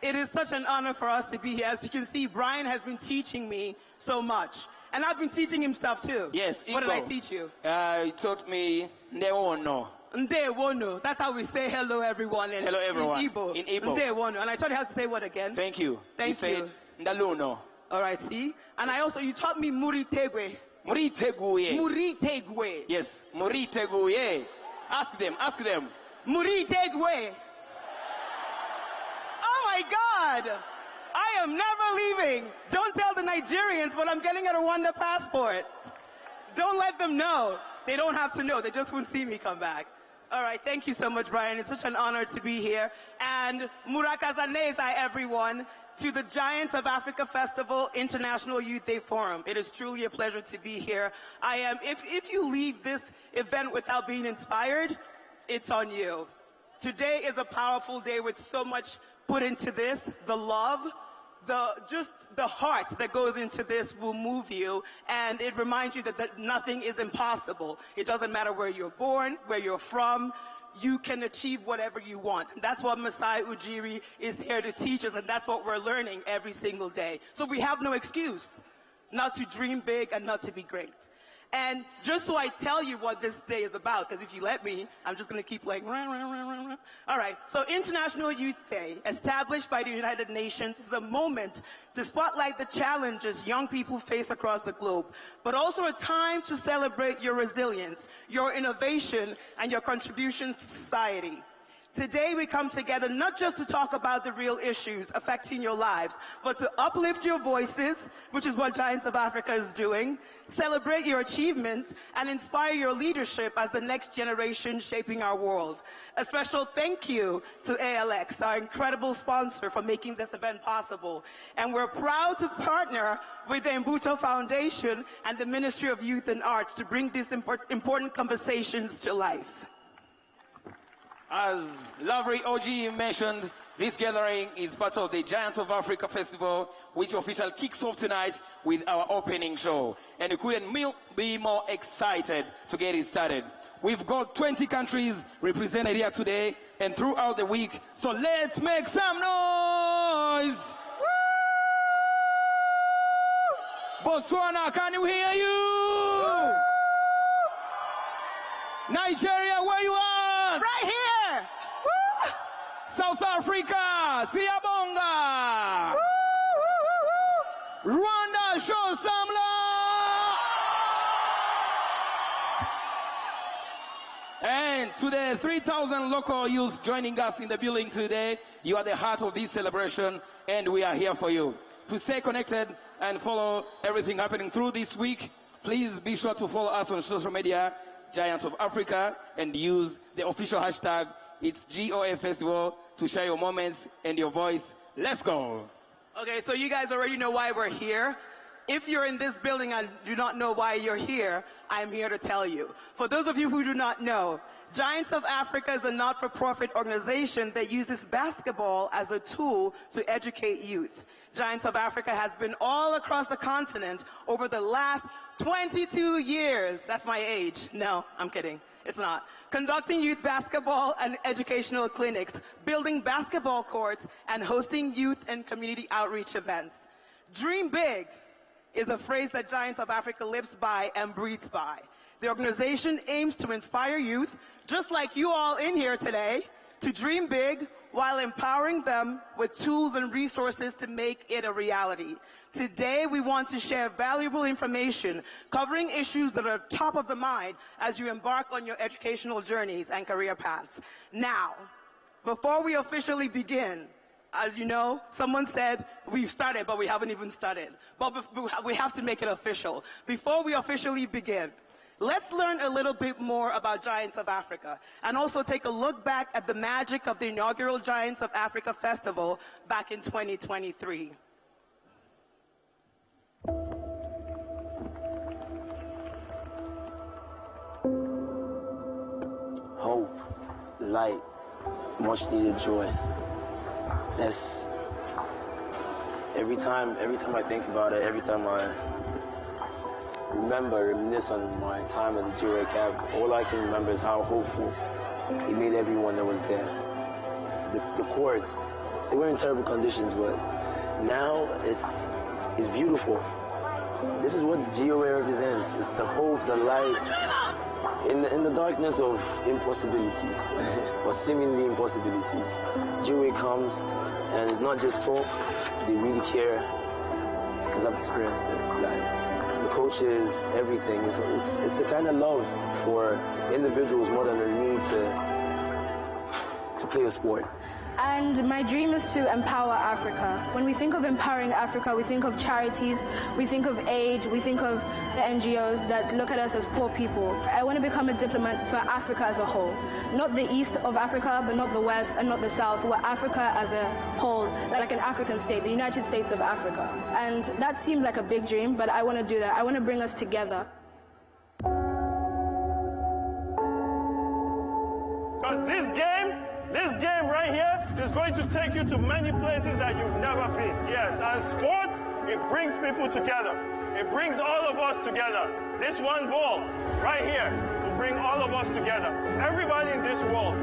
It is such an honor for us to be here. As you can see, Brian has been teaching me so much. And I've been teaching him stuff too. Yes. What did I teach you? You taught me Ndewono. Ndewono. That's how we say hello everyone in, hello everyone. In Igbo. In Igbo. Ndewono. And I taught you how to say what again? Thank you. Thank you. Ndaluno. All right, see? And you taught me Muritegwe. Muriteguye. Muritegwe. Yes, Muriteguye. Ask them. Muritegwe. Oh my God! I am never leaving. Don't tell the Nigerians, but I'm getting a Rwanda passport. Don't let them know. They don't have to know. They just won't see me come back. All right, thank you so much, Brian. It's such an honor to be here. And Murakazanezai, everyone, to the Giants of Africa Festival International Youth Day Forum. It is truly a pleasure to be here. If you leave this event without being inspired, it's on you. Today is a powerful day with so much put into this. The love, the heart that goes into this will move you, and it reminds you that nothing is impossible. It doesn't matter where you're born, where you're from, you can achieve whatever you want. That's what Masai Ujiri is here to teach us, and that's what we're learning every single day. So we have no excuse not to dream big and not to be great. And just so I tell you what this day is about, because if you let me, I'm just going to keep like, rah, rah, rah, rah, rah. All right, so International Youth Day, established by the United Nations, is a moment to spotlight the challenges young people face across the globe, but also a time to celebrate your resilience, your innovation, and your contributions to society. Today we come together not just to talk about the real issues affecting your lives, but to uplift your voices, which is what Giants of Africa is doing, celebrate your achievements, and inspire your leadership as the next generation shaping our world. A special thank you to ALX, our incredible sponsor, for making this event possible. And we're proud to partner with the Mbuto Foundation and the Ministry of Youth and Arts to bring these important conversations to life. As Lovely OG mentioned, this gathering is part of the Giants of Africa Festival, which officially kicks off tonight with our opening show. And we couldn't be more excited to get it started. We've got 20 countries represented here today and throughout the week, so let's make some noise! Woo! Botswana, can you hear you? Woo! Nigeria, where you are? Right here! Woo! South Africa, Siyabonga! Woo, woo, woo, woo. Rwanda, show some love! And to the 3,000 local youth joining us in the building today, you are the heart of this celebration, and we are here for you. To stay connected and follow everything happening through this week, please be sure to follow us on social media, Giants of Africa, and use the official hashtag, it's GOA Festival, to share your moments and your voice. Let's go. Okay, so you guys already know why we're here. If you're in this building and do not know why you're here, I'm here to tell you. For those of you who do not know, Giants of Africa is a not-for-profit organization that uses basketball as a tool to educate youth. Giants of Africa has been all across the continent over the last 22 years. That's my age. No, I'm kidding. It's not. Conducting youth basketball and educational clinics, building basketball courts, and hosting youth and community outreach events. Dream big is a phrase that Giants of Africa lives by and breathes by. The organization aims to inspire youth, just like you all in here today, to dream big while empowering them with tools and resources to make it a reality. Today, we want to share valuable information covering issues that are top of the mind as you embark on your educational journeys and career paths. Now, before we officially begin, as you know, someone said we've started, but we haven't even started. But we have to make it official. Before we officially begin, let's learn a little bit more about Giants of Africa and also take a look back at the magic of the inaugural Giants of Africa Festival back in 2023. Hope, light, much needed joy. That's every time I think about it, every time I reminisce on my time at the Jury Cab, all I can remember is how hopeful it made everyone that was there. The courts, they were in terrible conditions, but now it's beautiful. This is what GOA represents. It's the hope, the light, in the darkness of impossibilities, or seemingly impossibilities. GOA comes, and it's not just talk, they really care, because I've experienced it. Like, the coaches, everything. It's a kind of love for individuals more than a need to play a sport. And my dream is to empower Africa. When we think of empowering Africa, we think of charities, we think of aid, we think of the NGOs that look at us as poor people. I want to become a diplomat for Africa as a whole. Not the east of Africa, but not the west and not the south, but Africa as a whole, like an African state, the United States of Africa. And that seems like a big dream, but I want to do that. I want to bring us together. Because this game right here is going to take you to many places that you've never been. Yes, and sports, it brings people together. It brings all of us together. This one ball right here will bring all of us together. Everybody in this world.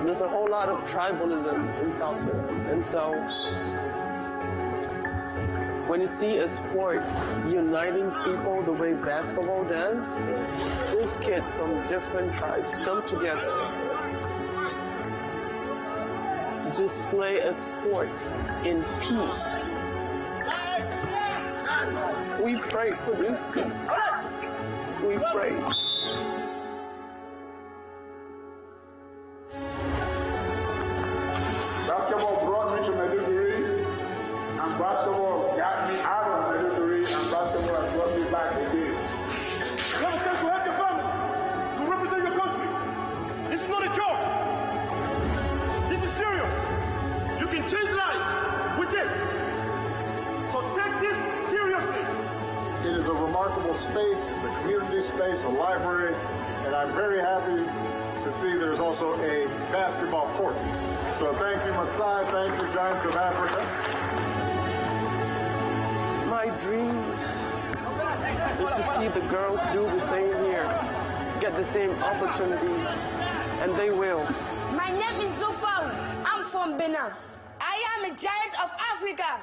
There's a whole lot of tribalism in South Sudan. And so when you see a sport uniting people the way basketball does, these kids from different tribes come together, display a sport in peace. We pray for this peace. We pray. Basketball brought me to Maiduguri, and basketball got me out of Maiduguri, and basketball has brought me back again. You have a chance to help your family, to represent your country. This is not a joke. This is serious. You can change lives with this. So take this seriously. It is a remarkable space. It's a community space, a library, and I'm very happy to see there's also a basketball court. So thank you, Masai. Thank you, Giants of Africa. My dream is to see the girls do the same here, get the same opportunities, and they will. My name is Zofang. I'm from Benin. I am a giant of Africa.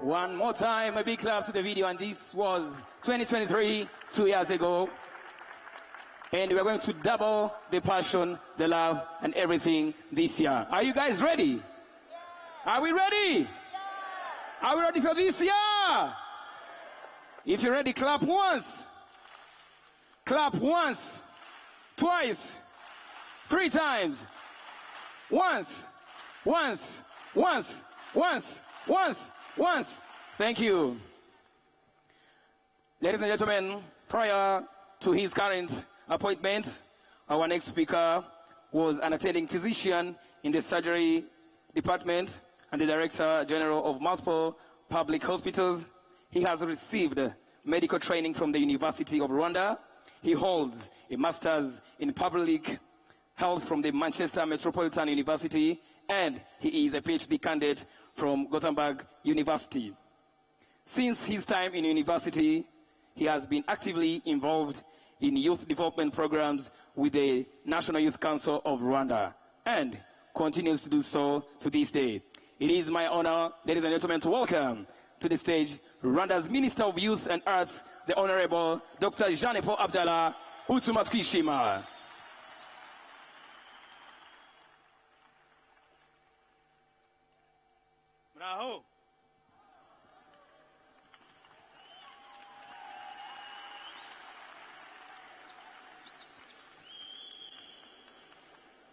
One more time, a big clap to the video, and this was 2023, 2 years ago. And we're going to double the passion, the love, and everything this year. Are you guys ready? Yeah. Are we ready? Yeah. Are we ready for this year? Yeah. If you're ready, clap once. Clap once, twice, 3 times. Once, once, once, once, once. Once. Thank you. Ladies and gentlemen, prior to his current appointment, our next speaker was an attending physician in the surgery department and the Director General of multiple public hospitals. He has received medical training from the University of Rwanda. He holds a master's in public health from the Manchester Metropolitan University, and he is a PhD candidate from Gothenburg University. Since his time in university, he has been actively involved in youth development programs with the National Youth Council of Rwanda, and continues to do so to this day. It is my honor, ladies and gentlemen, to welcome to the stage Rwanda's Minister of Youth and Arts, the Honorable Dr. Jean-Paul Abdallah Utumatwishima. Bravo.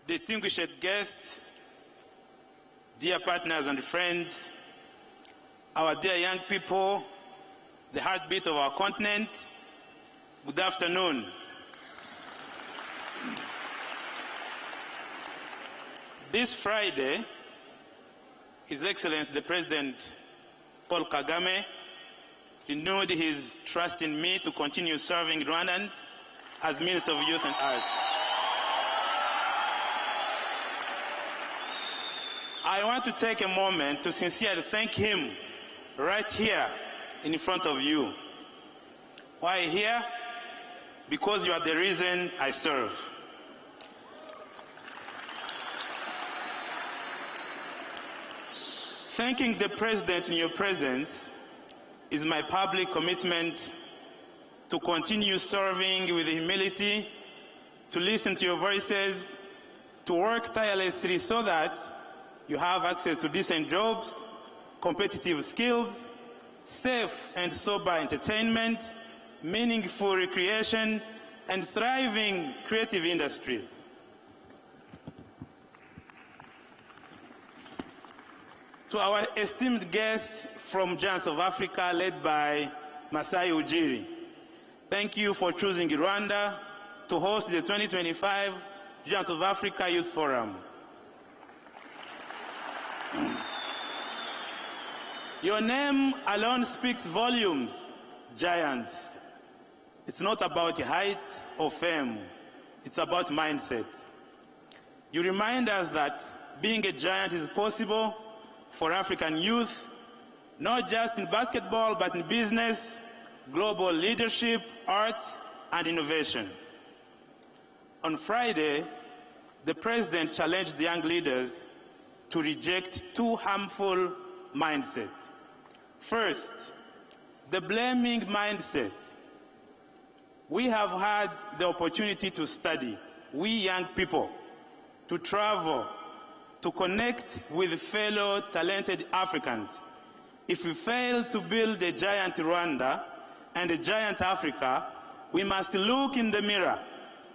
Distinguished guests, dear partners and friends, our dear young people, the heartbeat of our continent, good afternoon. This Friday, His Excellency the President Paul Kagame renewed his trust in me to continue serving Rwandans as Minister of Youth and Arts. I want to take a moment to sincerely thank him right here in front of you. Why here? Because you are the reason I serve. Thanking the President in your presence is my public commitment to continue serving with humility, to listen to your voices, to work tirelessly so that you have access to decent jobs, competitive skills, safe and sober entertainment, meaningful recreation, and thriving creative industries. To our esteemed guests from Giants of Africa, led by Masai Ujiri, thank you for choosing Rwanda to host the 2025 Giants of Africa Youth Forum. Your name alone speaks volumes, Giants. It's not about height or fame, it's about mindset. You remind us that being a giant is possible for African youth, not just in basketball, but in business, global leadership, arts, and innovation. On Friday, the President challenged the young leaders to reject two harmful mindsets. First, the blaming mindset. We have had the opportunity to study, we young people, to travel, to connect with fellow talented Africans. If we fail to build a giant Rwanda and a giant Africa, we must look in the mirror.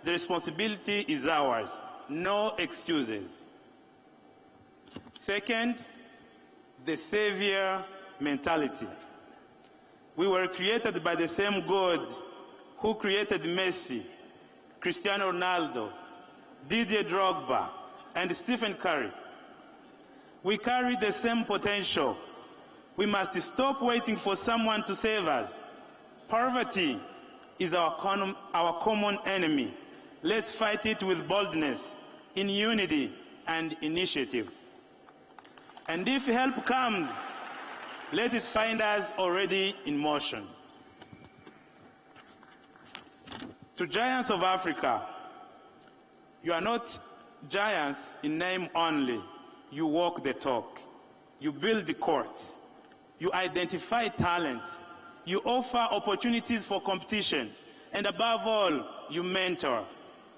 The responsibility is ours, no excuses. Second, the savior mentality. We were created by the same God who created Messi, Cristiano Ronaldo, Didier Drogba, and Stephen Curry. We carry the same potential. We must stop waiting for someone to save us. Poverty is our common enemy. Let's fight it with boldness, in unity, and initiatives. And if help comes, let it find us already in motion. To Giants of Africa, you are not giants in name only. You walk the talk. You build the courts. You identify talents. You offer opportunities for competition. And above all, you mentor.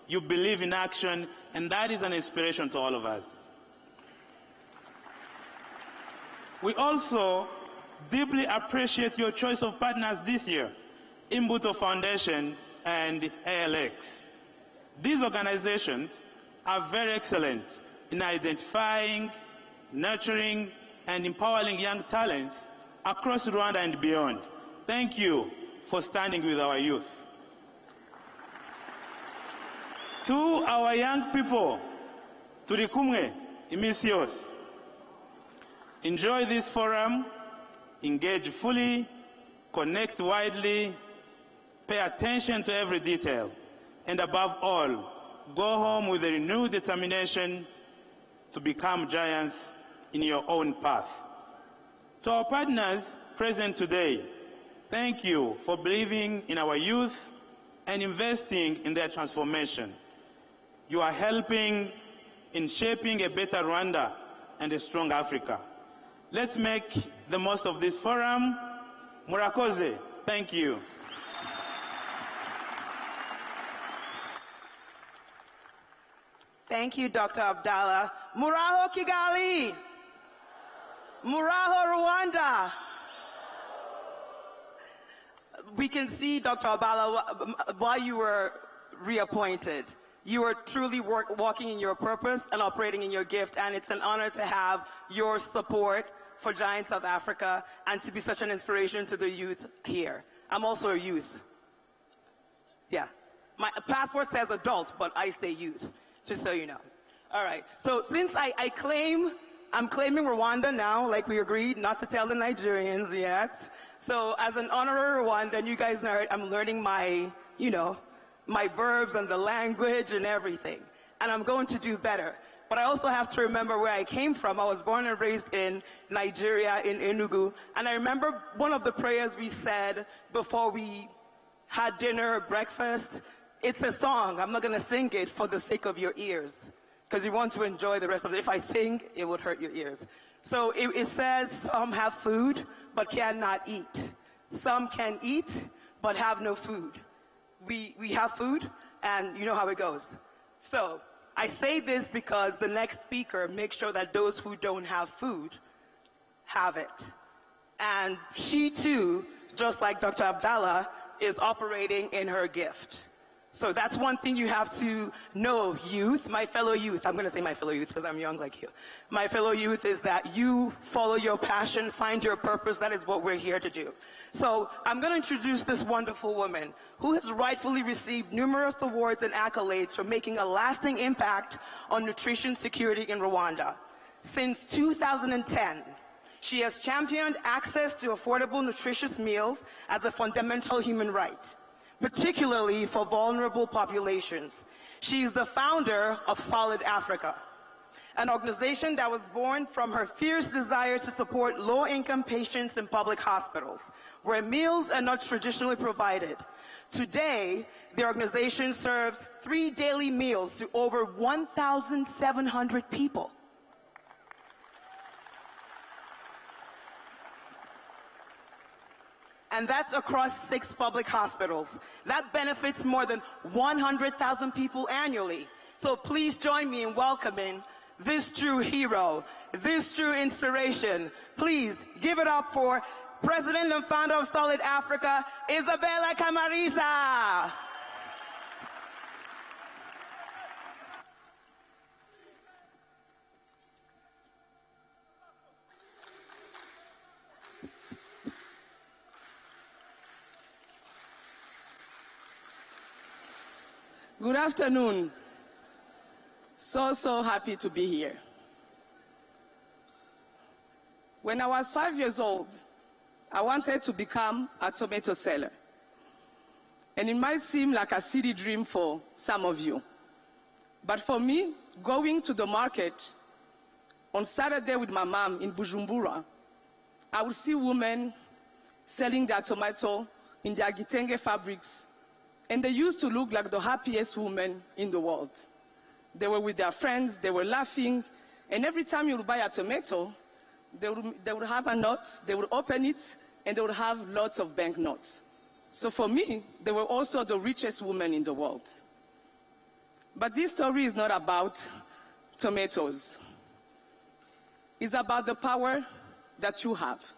You believe in action, and that is an inspiration to all of us. We also deeply appreciate your choice of partners this year, Imbuto Foundation and ALX. These organizations are very excellent in identifying, nurturing, and empowering young talents across Rwanda and beyond. Thank you for standing with our youth. To our young people, turi kumwe iminsi yose. Enjoy this forum, engage fully, connect widely, pay attention to every detail, and above all, go home with a renewed determination to become giants in your own path. To our partners present today, thank you for believing in our youth and investing in their transformation. You are helping in shaping a better Rwanda and a strong Africa. Let's make the most of this forum. Murakoze, thank you. Thank you, Dr. Abdallah. Muraho Kigali. Muraho Rwanda. We can see, Dr. Abdallah, while you were reappointed, you are truly walking in your purpose and operating in your gift, and it's an honor to have your support for Giants of Africa and to be such an inspiration to the youth here. I'm also a youth. Yeah. My passport says adult, but I stay youth, just so you know. All right. So since I'm claiming Rwanda now, like we agreed, not to tell the Nigerians yet. So as an honorary Rwandan, you guys know I'm learning my, my verbs and the language and everything. And I'm going to do better. But I also have to remember where I came from. I was born and raised in Nigeria, in Enugu. And I remember one of the prayers we said before we had dinner or breakfast. It's a song. I'm not going to sing it for the sake of your ears, because you want to enjoy the rest of it. If I sing, it would hurt your ears. So it says, some have food, but cannot eat. Some can eat, but have no food. We have food, and you know how it goes. So I say this because the next speaker makes sure that those who don't have food have it. And she too, just like Dr. Abdallah, is operating in her gift. So that's one thing you have to know, youth, my fellow youth. I'm going to say my fellow youth because I'm young like you. My fellow youth is that you follow your passion, find your purpose. That is what we're here to do. So I'm going to introduce this wonderful woman who has rightfully received numerous awards and accolades for making a lasting impact on nutrition security in Rwanda. Since 2010, she has championed access to affordable, nutritious meals as a fundamental human right, particularly for vulnerable populations. She is the founder of Solid Africa, an organization that was born from her fierce desire to support low-income patients in public hospitals, where meals are not traditionally provided. Today, the organization serves 3 daily meals to over 1,700 people. And that's across 6 public hospitals. That benefits more than 100,000 people annually. So please join me in welcoming this true hero, this true inspiration. Please give it up for President and founder of Solid Africa, Isabella Kamariza. Good afternoon. So happy to be here. When I was 5 years old, I wanted to become a tomato seller. And it might seem like a silly dream for some of you. But for me, going to the market on Saturday with my mom in Bujumbura, I would see women selling their tomato in their Gitenge fabrics. And they used to look like the happiest women in the world. They were with their friends, they were laughing, and every time you would buy a tomato, they would have a knot, they would open it, and they would have lots of banknotes. So for me, they were also the richest women in the world. But this story is not about tomatoes. It's about the power that you have.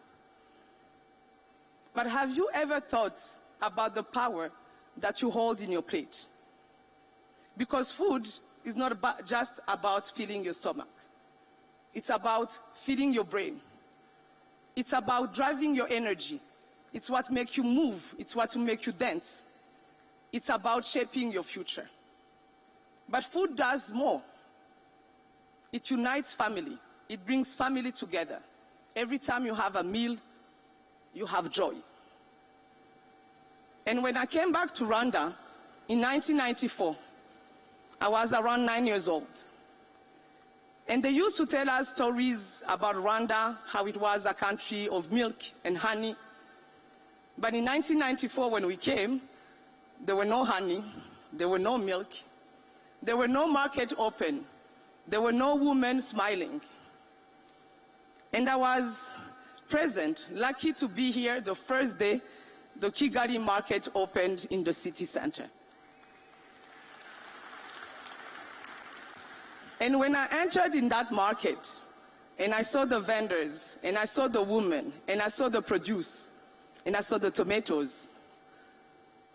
But have you ever thought about the power that you hold in your plate? Because food is not just about filling your stomach. It's about feeding your brain. It's about driving your energy. It's what makes you move. It's what will make you dance. It's about shaping your future. But food does more. It unites family. It brings family together. Every time you have a meal, you have joy. And when I came back to Rwanda in 1994, I was around 9 years old. And they used to tell us stories about Rwanda, how it was a country of milk and honey. But in 1994, when we came, there were no honey, there were no milk, there were no market open, there were no women smiling. And I was present, lucky to be here the first day the Kigali market opened in the city center. And when I entered in that market, and I saw the vendors, and I saw the women, and I saw the produce, and I saw the tomatoes,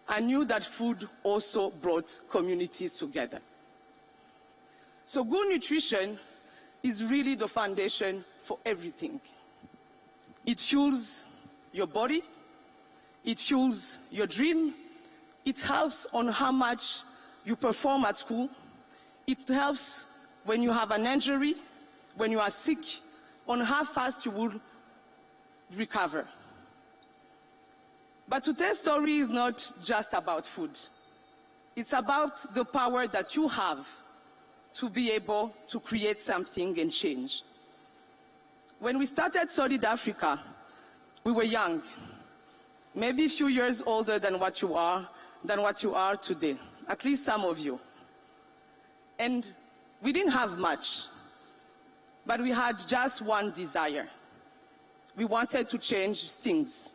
I knew that food also brought communities together. So good nutrition is really the foundation for everything. It fuels your body, it fuels your dream, it helps on how much you perform at school, it helps when you have an injury, when you are sick, on how fast you will recover. But today's story is not just about food. It's about the power that you have to be able to create something and change. When we started Solid Africa, we were young, maybe a few years older than what you are today, at least some of you. And we didn't have much, but we had just one desire. We wanted to change things.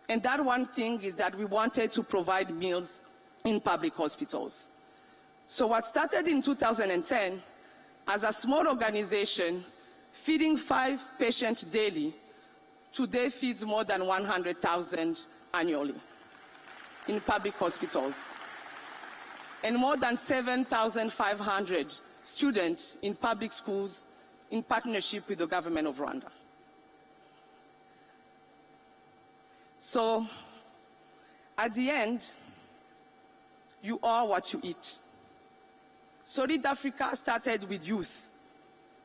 And that one thing is that we wanted to provide meals in public hospitals. So what started in 2010 as a small organization feeding 5 patients daily, today feeds more than 100,000 annually in public hospitals, and more than 7,500 students in public schools in partnership with the government of Rwanda. So, at the end, you are what you eat. Solid Africa started with youth.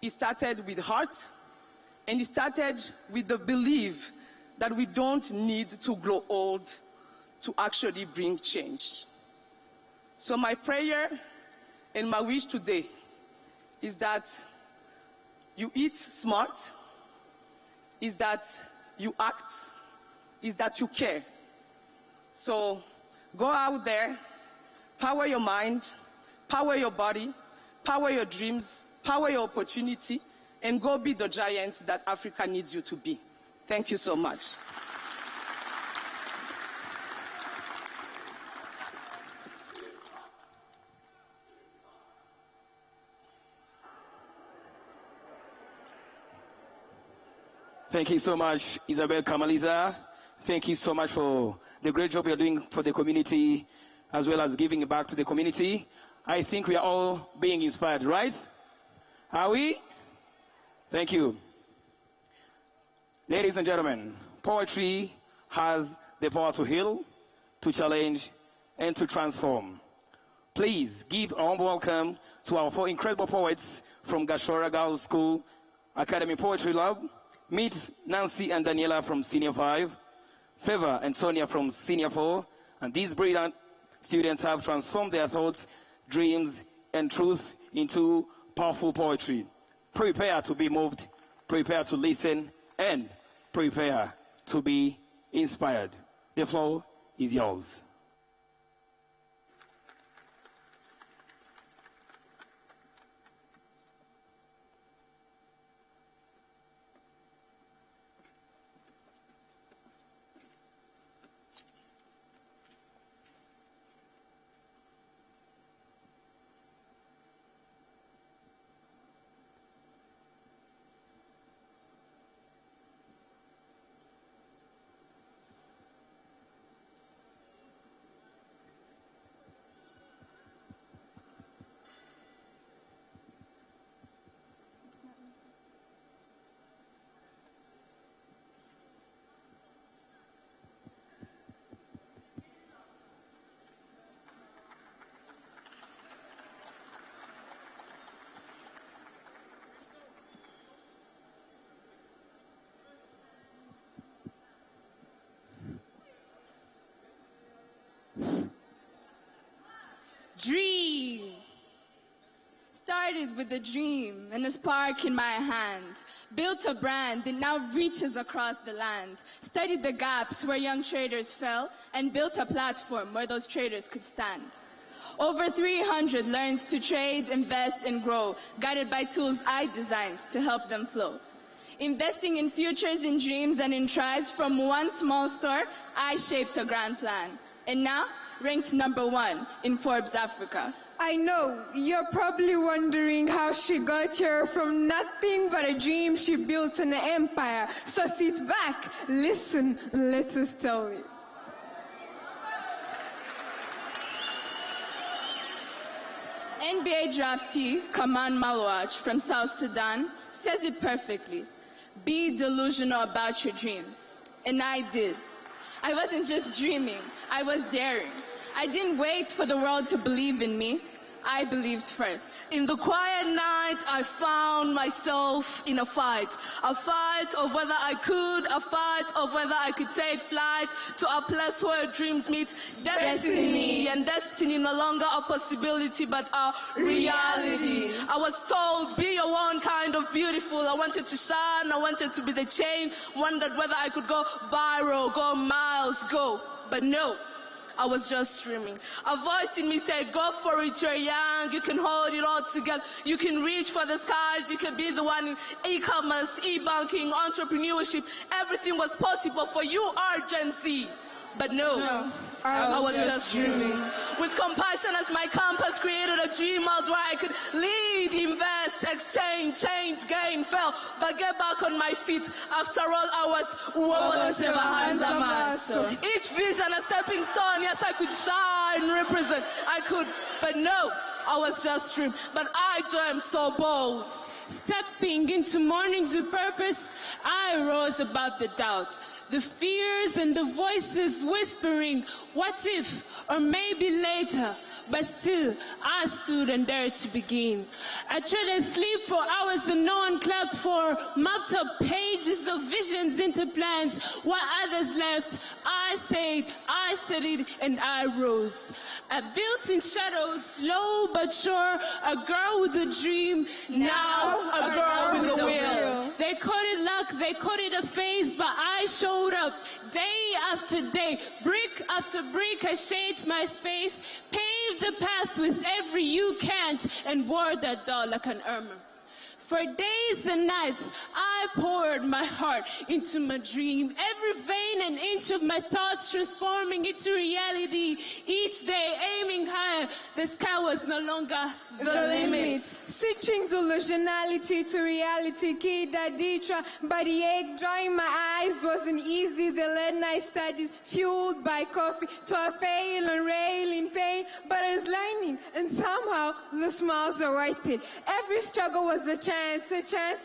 It started with heart, and it started with the belief that we don't need to grow old to actually bring change. So my prayer and my wish today is that you eat smart, is that you act, is that you care. So go out there, power your mind, power your body, power your dreams, power your opportunity, and go be the giants that Africa needs you to be. Thank you so much. Thank you so much, Isabel Kamaliza. Thank you so much for the great job you're doing for the community, as well as giving back to the community. I think we are all being inspired, right? Are we? Thank you. Ladies and gentlemen, poetry has the power to heal, to challenge, and to transform. Please give a warm welcome to our 4 incredible poets from Gashora Girls School Academy Poetry Lab. Meet Nancy and Daniela from Senior 5, Favor and Sonia from Senior 4, and these brilliant students have transformed their thoughts, dreams, and truth into powerful poetry. Prepare to be moved, prepare to listen, and prepare to be inspired. The floor is yours. Dream. Started with a dream and a spark in my hand. Built a brand that now reaches across the land. Studied the gaps where young traders fell and built a platform where those traders could stand. Over 300 learned to trade, invest, and grow, guided by tools I designed to help them flow. Investing in futures, in dreams, and in tries, from one small store, I shaped a grand plan. And now, ranked #1 in Forbes Africa. I know, you're probably wondering how she got here. From nothing but a dream, she built an empire. So sit back, listen, and let us tell you. NBA draftee Kaman Malwach from South Sudan says it perfectly. be delusional about your dreams. And I did. I wasn't just dreaming, I was daring. I didn't wait for the world to believe in me. I believed first. In the quiet night, I found myself in a fight of whether I could, a fight of whether I could take flight to a place where dreams meet destiny, and destiny no longer a possibility but a reality. I was told, be your own kind of beautiful. I wanted to shine, I wanted to be the change, wondered whether I could go viral, go miles, but no. I was just dreaming. A voice in me said, go for it, you're young, you can hold it all together, you can reach for the skies, you can be the one in e-commerce, e-banking, entrepreneurship. Everything was possible for you, our Gen Z. But no. I was just dreaming. With compassion as my compass, created a dream world where I could lead, invest, exchange, change, gain, fail, but get back on my feet. After all, I was each vision a stepping stone. Yes, I could shine, represent. I could, but no, I was just dreaming. But I dreamt so bold. Stepping into mornings with purpose, I rose above the doubt, the fears and the voices whispering, what if, or maybe later, but still, I stood and dared to begin. I traded sleep for hours that no one clapped for, mapped up pages of visions into plans. While others left, I stayed, I studied, and I rose. I built in shadows, slow but sure, a girl with a dream, now a girl with a will. They called it luck, they called it a phase, but I showed up day after day, brick after brick. I shaped my space, paved the path with every you can't, and wore that doll like an armor. For days and nights, I poured my heart into my dream, every vein and inch of my thoughts transforming into reality. Each day, aiming higher, the sky was no longer the limit. Switching delusionality to reality, kid Aditra, but the ache drying my eyes wasn't easy. The late night studies, fueled by coffee, to a fail and rail in pain, but I was learning, and somehow the smiles are worth it. Every struggle was a chance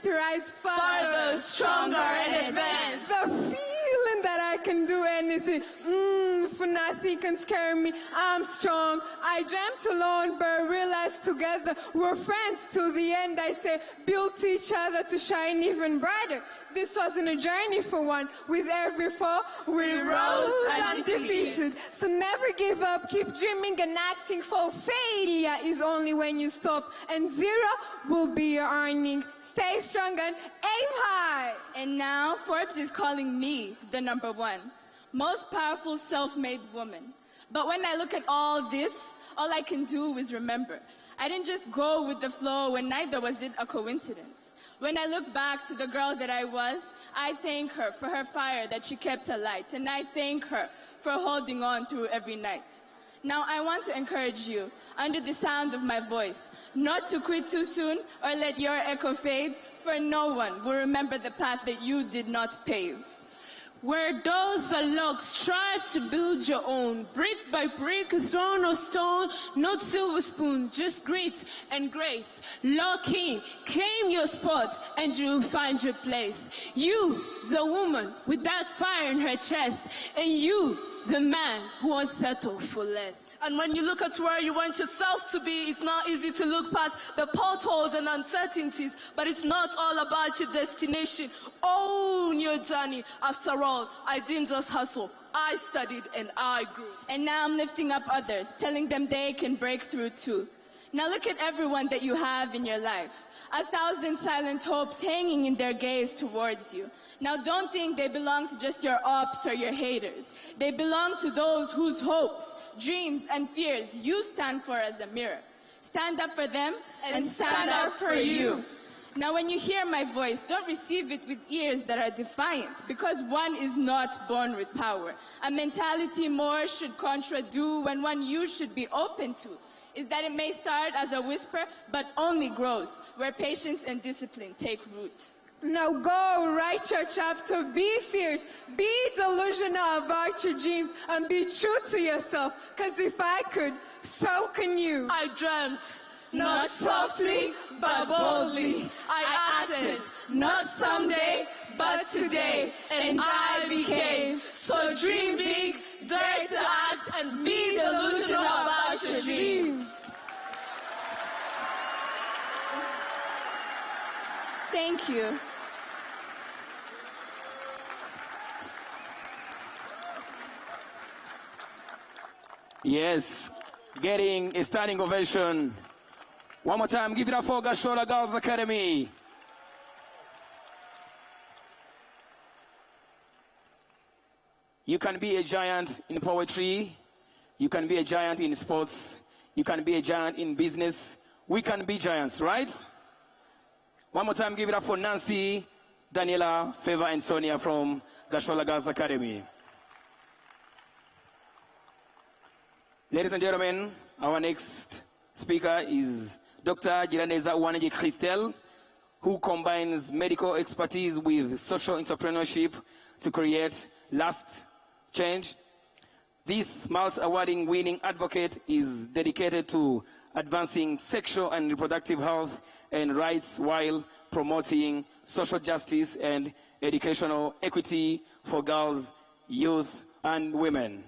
to rise farther, stronger, and advance. The feeling that I can do anything, for nothing can scare me. I'm strong. I dreamt alone, but realized together we're friends till the end. I say, built each other to shine even brighter. This wasn't a journey for one. With every fall, we rose undefeated. So never give up. Keep dreaming and acting, for failure is only when you stop. And zero will be your earning. Stay strong and aim high. And now Forbes is calling me the #1 most powerful self-made woman. But when I look at all this, all I can do is remember, I didn't just go with the flow, and neither was it a coincidence. When I look back to the girl that I was, I thank her for her fire that she kept alight, and I thank her for holding on through every night. Now I want to encourage you, under the sound of my voice, not to quit too soon or let your echo fade, for no one will remember the path that you did not pave. Where doors are locked, strive to build your own. Brick by brick, throne or stone, not silver spoon, just grit and grace. Lock in, claim your spot, and you'll find your place. You, the woman with that fire in her chest, and you, the man who won't settle for less. And when you look at where you want yourself to be, it's not easy to look past the potholes and uncertainties, but it's not all about your destination. Own your journey. After all, I didn't just hustle. I studied and I grew. And now I'm lifting up others, telling them they can break through too. Now look at everyone that you have in your life. 1,000 silent hopes hanging in their gaze towards you. Now don't think they belong to just your ops or your haters. They belong to those whose hopes, dreams, and fears you stand for as a mirror. Stand up for them and stand up for you. Now when you hear my voice, don't receive it with ears that are defiant, because one is not born with power. A mentality more should contrado when one you should be open to is that it may start as a whisper, but only grows where patience and discipline take root. Now go, write your chapter, be fierce, be delusional about your dreams, and be true to yourself, because if I could, so can you. I dreamt, not softly, but boldly. I acted, not someday, but today. And I became. So dream big, dare to act, and be delusional about your dreams. Thank you. Yes, getting a standing ovation. One more time, give it up for Gashola Girls Academy. You can be a giant in poetry. You can be a giant in sports. You can be a giant in business. We can be giants, right? One more time, give it up for Nancy, Daniela, Favor, and Sonia from Gashola Girls Academy. Ladies and gentlemen, our next speaker is Dr. Giraneza Wanege Christel, who combines medical expertise with social entrepreneurship to create lasting change. This multi-awarding winning advocate is dedicated to advancing sexual and reproductive health and rights while promoting social justice and educational equity for girls, youth, and women.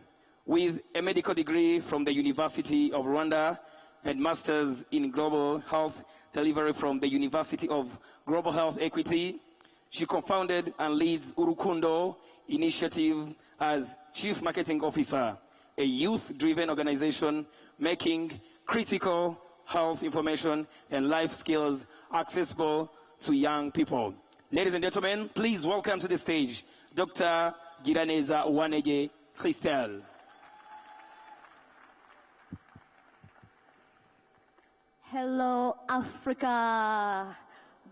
With a medical degree from the University of Rwanda and Masters in Global Health Delivery from the University of Global Health Equity, she co-founded and leads Urukundo Initiative as Chief Marketing Officer, a youth-driven organization making critical health information and life skills accessible to young people. Ladies and gentlemen, please welcome to the stage Dr. Giraneza Wanege Christel. Hello, Africa.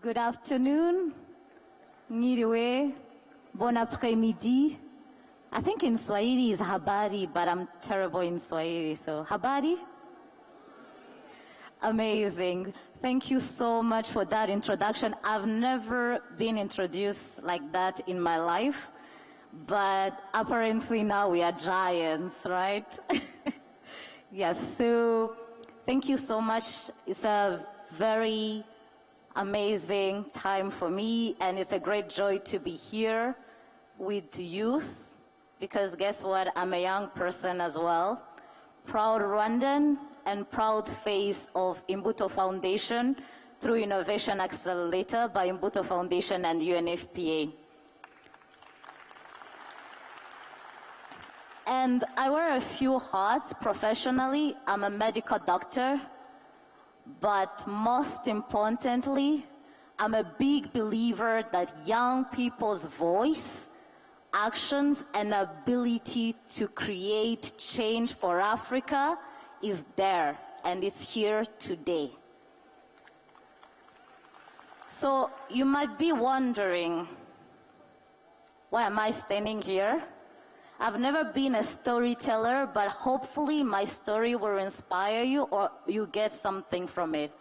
Good afternoon. Niriwe. Bon après-midi. I think in Swahili is habari, but I'm terrible in Swahili, so habari? Amazing. Thank you so much for that introduction. I've never been introduced like that in my life, but apparently now we are giants, right? Yes, so thank you so much. It's a very amazing time for me, and it's a great joy to be here with youth, because guess what? I'm a young person as well. Proud Rwandan and proud face of Imbuto Foundation through Innovation Accelerator by Imbuto Foundation and UNFPA. And I wear a few hats professionally. I'm a medical doctor, but most importantly, I'm a big believer that young people's voice, actions, and ability to create change for Africa is there, and it's here today. So you might be wondering, why am I standing here? I've never been a storyteller, but hopefully my story will inspire you or you get something from it.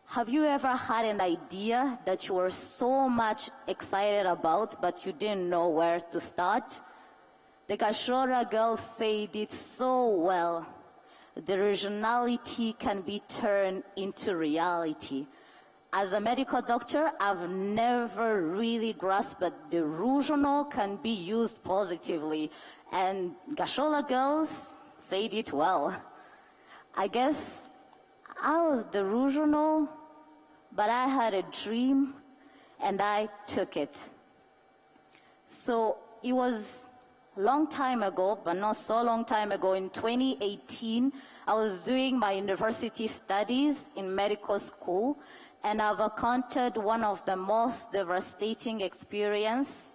Have you ever had an idea that you were so much excited about, but you didn't know where to start? The Gashora girls said it so well. The regionality can be turned into reality. As a medical doctor, I've never really grasped that the regional can be used positively. And Gashola girls said it well. I guess I was delusional, but I had a dream and I took it. So it was a long time ago, but not so long time ago, in 2018, I was doing my university studies in medical school, and I've encountered one of the most devastating experiences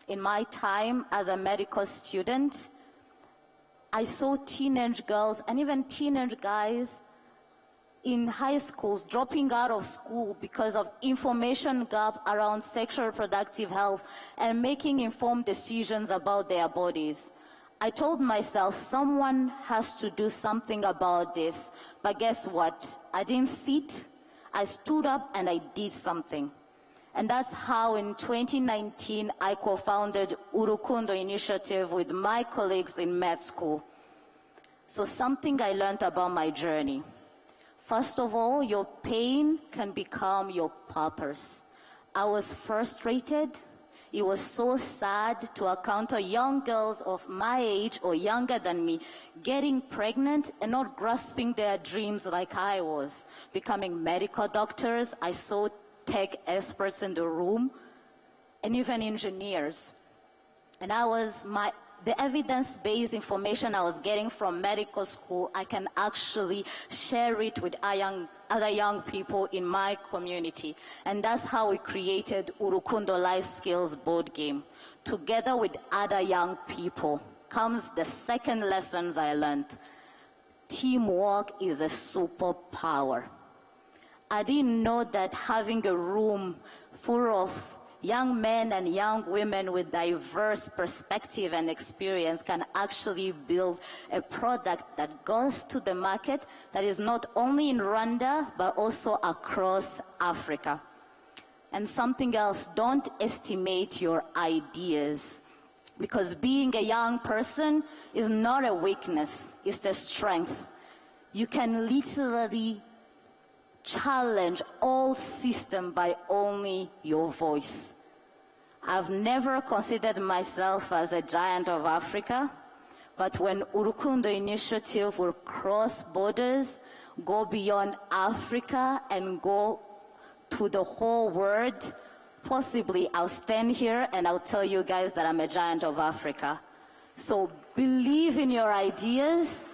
in my time as a medical student. I saw teenage girls and even teenage guys in high schools dropping out of school because of information gap around sexual reproductive health and making informed decisions about their bodies. I told myself someone has to do something about this, but guess what? I didn't sit, I stood up and I did something. And that's how in 2019 I co-founded Urukundo Initiative with my colleagues in med school. So something I learned about my journey. First of all, your pain can become your purpose. I was frustrated. It was so sad to encounter young girls of my age or younger than me getting pregnant and not grasping their dreams like I was. Becoming medical doctors, I saw tech experts in the room, and even engineers. And the evidence-based information I was getting from medical school, I can actually share it with other young people in my community. And that's how we created Urukundo Life Skills board game. Together with other young people comes the second lessons I learned. Teamwork is a superpower. I didn't know that having a room full of young men and young women with diverse perspective and experience can actually build a product that goes to the market that is not only in Rwanda, but also across Africa. And something else, don't estimate your ideas, because being a young person is not a weakness, it's a strength. You can literally challenge all system by only your voice. I've never considered myself as a giant of Africa, but when Urukundo initiative will cross borders, go beyond Africa and go to the whole world, possibly I'll stand here and I'll tell you guys that I'm a giant of Africa. So believe in your ideas,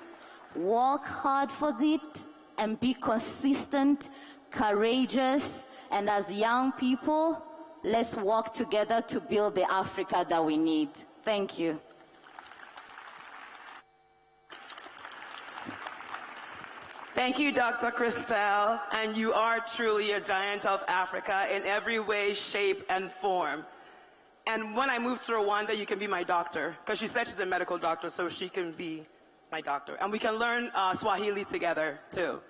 work hard for it, and be consistent, courageous, and as young people, let's work together to build the Africa that we need. Thank you. Thank you, Dr. Christelle, and you are truly a giant of Africa in every way, shape, and form. And when I move to Rwanda, you can be my doctor, because she said she's a medical doctor, so she can be my doctor. And we can learn Swahili together, too.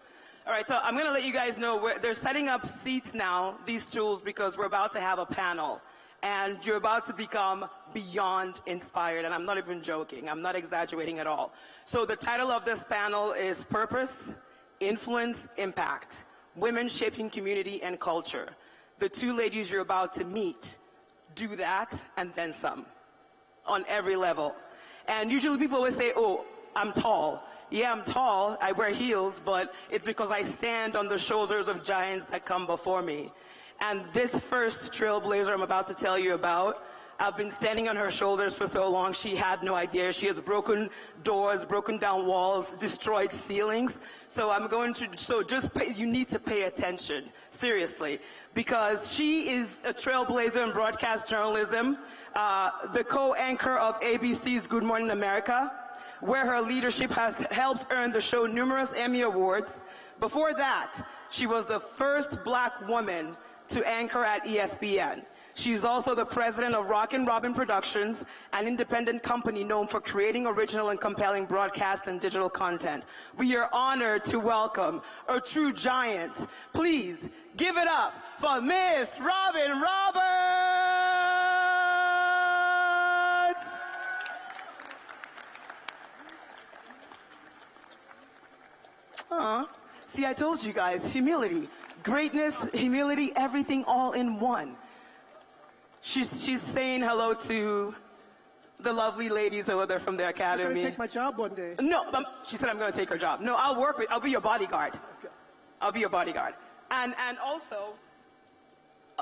All right, so I'm going to let you guys know, they're setting up seats now, these stools, because we're about to have a panel. And you're about to become beyond inspired, and I'm not even joking. I'm not exaggerating at all. So the title of this panel is Purpose, Influence, Impact, Women Shaping Community and Culture. The two ladies you're about to meet do that and then some on every level. And usually people always say, oh, I'm tall. Yeah, I'm tall, I wear heels, but it's because I stand on the shoulders of giants that come before me. And this first trailblazer I'm about to tell you about, I've been standing on her shoulders for so long, she had no idea. She has broken doors, broken down walls, destroyed ceilings. So you need to pay attention, seriously, because she is a trailblazer in broadcast journalism, the co-anchor of ABC's Good Morning America, where her leadership has helped earn the show numerous Emmy Awards. Before that, she was the first Black woman to anchor at ESPN. She's also the president of Rockin' Robin Productions, an independent company known for creating original and compelling broadcast and digital content. We are honored to welcome a true giant. Please give it up for Miss Robin Roberts! See, I told you guys, humility, greatness, humility, everything all in one. She's saying hello to the lovely ladies over there from the academy. You're going to take my job one day. No, she said I'm going to take her job. No, I'll be your bodyguard. Okay. I'll be your bodyguard. And also,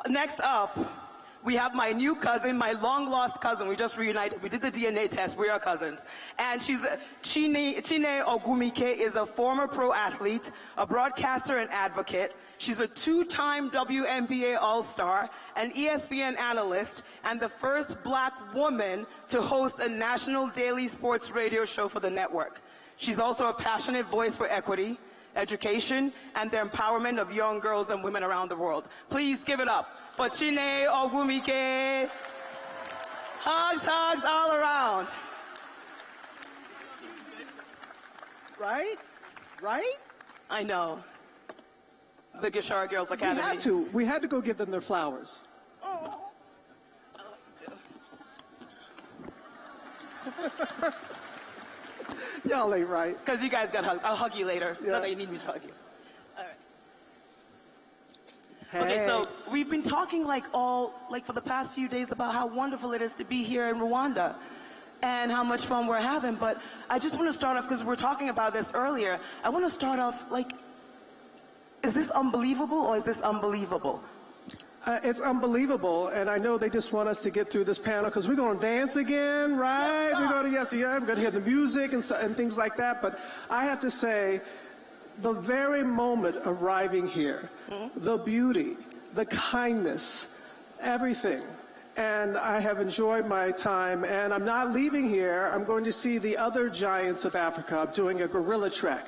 next up, we have my new cousin, my long-lost cousin. We just reunited. We did the DNA test. We are cousins. And she's Chine Ogumike is a former pro athlete, a broadcaster and advocate. She's a two-time WNBA All-Star, an ESPN analyst, and the first Black woman to host a national daily sports radio show for the network. She's also a passionate voice for equity, education, and the empowerment of young girls and women around the world. Please give it up for Chine Ogumike. Hugs, hugs all around. Right? Right? I know. The Gishara Girls Academy. We had to go give them their flowers. Oh. Y'all ain't right. Because you guys got hugs. I'll hug you later. Yeah. Not that you need me to hug you. Okay, so we've been talking for the past few days about how wonderful it is to be here in Rwanda and how much fun we're having. But I just want to start off, because we were talking about this earlier, I want to start off is this unbelievable or is this unbelievable? It's unbelievable, and I know they just want us to get through this panel because we're going to dance again, right? We're going to, I'm going to hear the music and things like that. But I have to say, the very moment arriving here, the beauty, the kindness, everything. And I have enjoyed my time, and I'm not leaving here. I'm going to see the other giants of Africa. I'm doing a gorilla trek.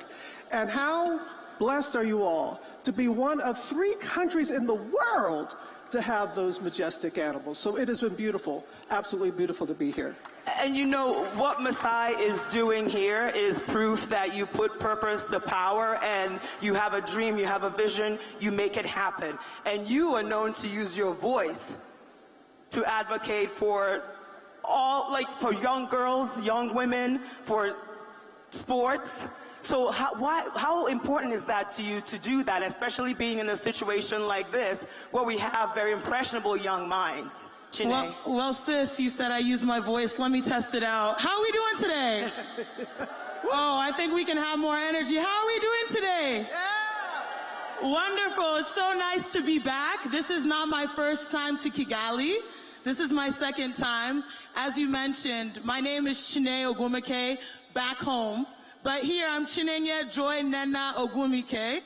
And how blessed are you all to be one of 3 countries in the world to have those majestic animals. So it has been beautiful, absolutely beautiful to be here. And you know, what Masai is doing here is proof that you put purpose to power, and you have a dream, you have a vision, you make it happen. And you are known to use your voice to advocate for for young girls, young women, for sports. So how important is that to you to do that, especially being in a situation like this where we have very impressionable young minds? Well, sis, you said I use my voice. Let me test it out. How are we doing today? Oh, I think we can have more energy. How are we doing today? Yeah. Wonderful. It's so nice to be back. This is not my first time to Kigali. This is my second time. As you mentioned, my name is Chine Ogumike, back home. But here I'm Chinenye Joy Nena Ogumike.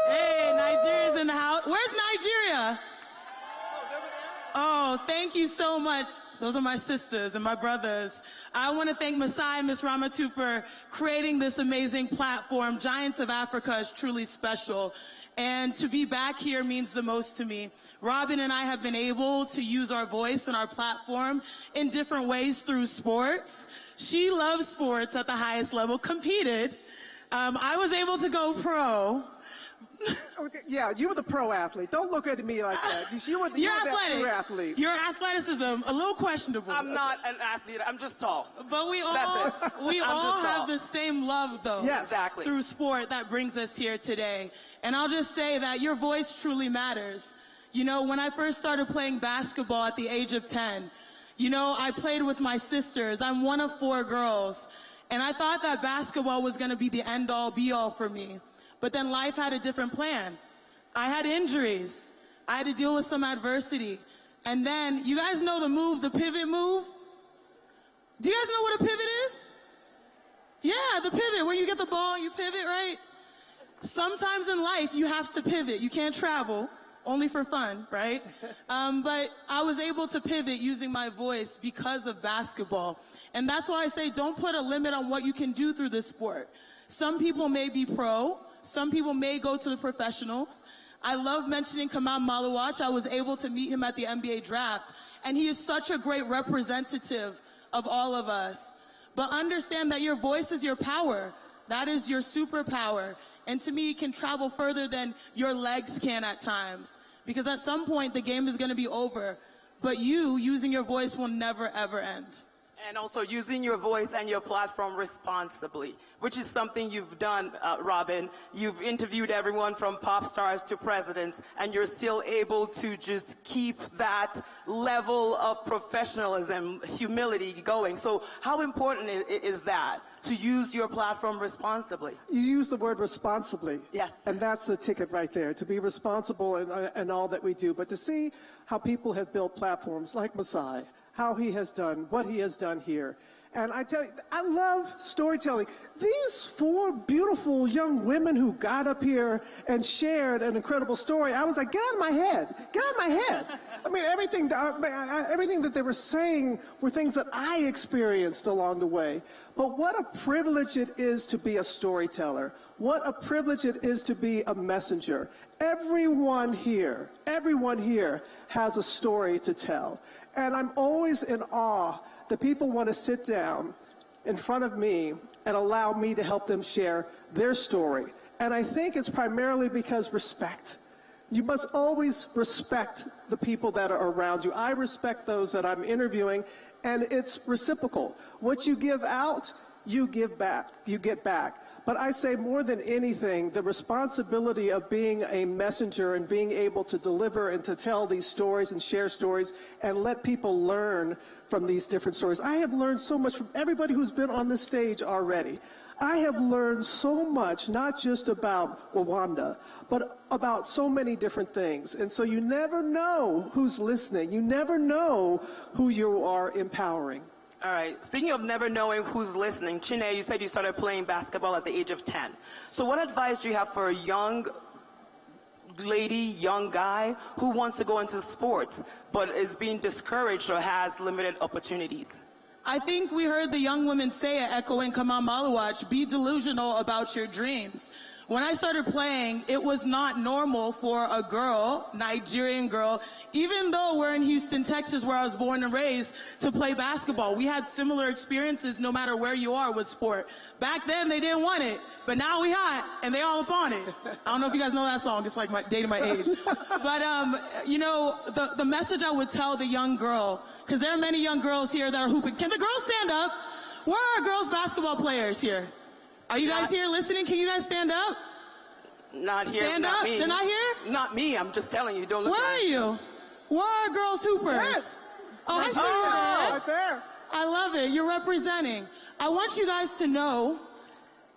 Hey, Nigeria's in the house. Where's Nigeria? Oh, thank you so much. Those are my sisters and my brothers. I want to thank Masai and Ms. Ramatu for creating this amazing platform. Giants of Africa is truly special. And to be back here means the most to me. Robin and I have been able to use our voice and our platform in different ways through sports. She loves sports at the highest level, competed. I was able to go pro. Yeah, you were the pro athlete. Don't look at me like that. You were the true athlete. Your athleticism, a little questionable. I'm not an athlete. I'm just tall. But we all have the same love, though. Yes. Exactly. Through sport that brings us here today. And I'll just say that your voice truly matters. You know, when I first started playing basketball at the age of 10, you know, I played with my sisters. I'm one of 4 girls. And I thought that basketball was going to be the end-all, be-all for me. But then life had a different plan. I had injuries. I had to deal with some adversity. And then, you guys know the move, the pivot move? Do you guys know what a pivot is? Yeah, the pivot, when you get the ball, you pivot, right? Sometimes in life, you have to pivot. You can't travel, only for fun, right? But I was able to pivot using my voice because of basketball. And that's why I say don't put a limit on what you can do through this sport. Some people may be pro. Some people may go to the professionals. I love mentioning Kamal Maluach. I was able to meet him at the NBA draft. And he is such a great representative of all of us. But understand that your voice is your power. That is your superpower. And to me, it can travel further than your legs can at times. Because at some point, the game is going to be over. But you, using your voice, will never, ever end. And also using your voice and your platform responsibly, which is something you've done, Robin. You've interviewed everyone from pop stars to presidents, and you're still able to just keep that level of professionalism, humility going. So how important is that, to use your platform responsibly? You use the word responsibly. Yes. And that's the ticket right there, to be responsible in all that we do. But to see how people have built platforms like Masai, how he has done, what he has done here. And I tell you, I love storytelling. These 4 beautiful young women who got up here and shared an incredible story, I was like, get out of my head. Get out of my head. I mean, everything that they were saying were things that I experienced along the way. But what a privilege it is to be a storyteller. What a privilege it is to be a messenger. Everyone here has a story to tell. And I'm always in awe that people want to sit down in front of me and allow me to help them share their story. And I think it's primarily because respect. You must always respect the people that are around you. I respect those that I'm interviewing, and it's reciprocal. What you give out, you give back. You get back. But I say more than anything, the responsibility of being a messenger and being able to deliver and to tell these stories and share stories and let people learn from these different stories. I have learned so much from everybody who's been on this stage already. I have learned so much, not just about Rwanda, but about so many different things. And so you never know who's listening. You never know who you are empowering. All right. Speaking of never knowing who's listening, Chine, you said you started playing basketball at the age of 10. So what advice do you have for a young lady, young guy who wants to go into sports but is being discouraged or has limited opportunities? I think we heard the young women say it, echoing Kamal Malawach, be delusional about your dreams. When I started playing, it was not normal for a girl, Nigerian girl, even though we're in Houston, Texas, where I was born and raised, to play basketball. We had similar experiences no matter where you are with sport. Back then, they didn't want it, but now we hot, and they all up on it. I don't know if you guys know that song. It's like dating my age. But, you know, the message I would tell the young girl, because there are many young girls here that are hooping. Can the girls stand up? Where are our girls basketball players here? Are you guys here listening? Can you guys stand up? Not here. Stand not up. Me. They're not here? Not me. I'm just telling you. Don't look Where at are me. you? Where are our girls hoopers? Yes. Oh, I see you there. Right there. I love it. You're representing. I want you guys to know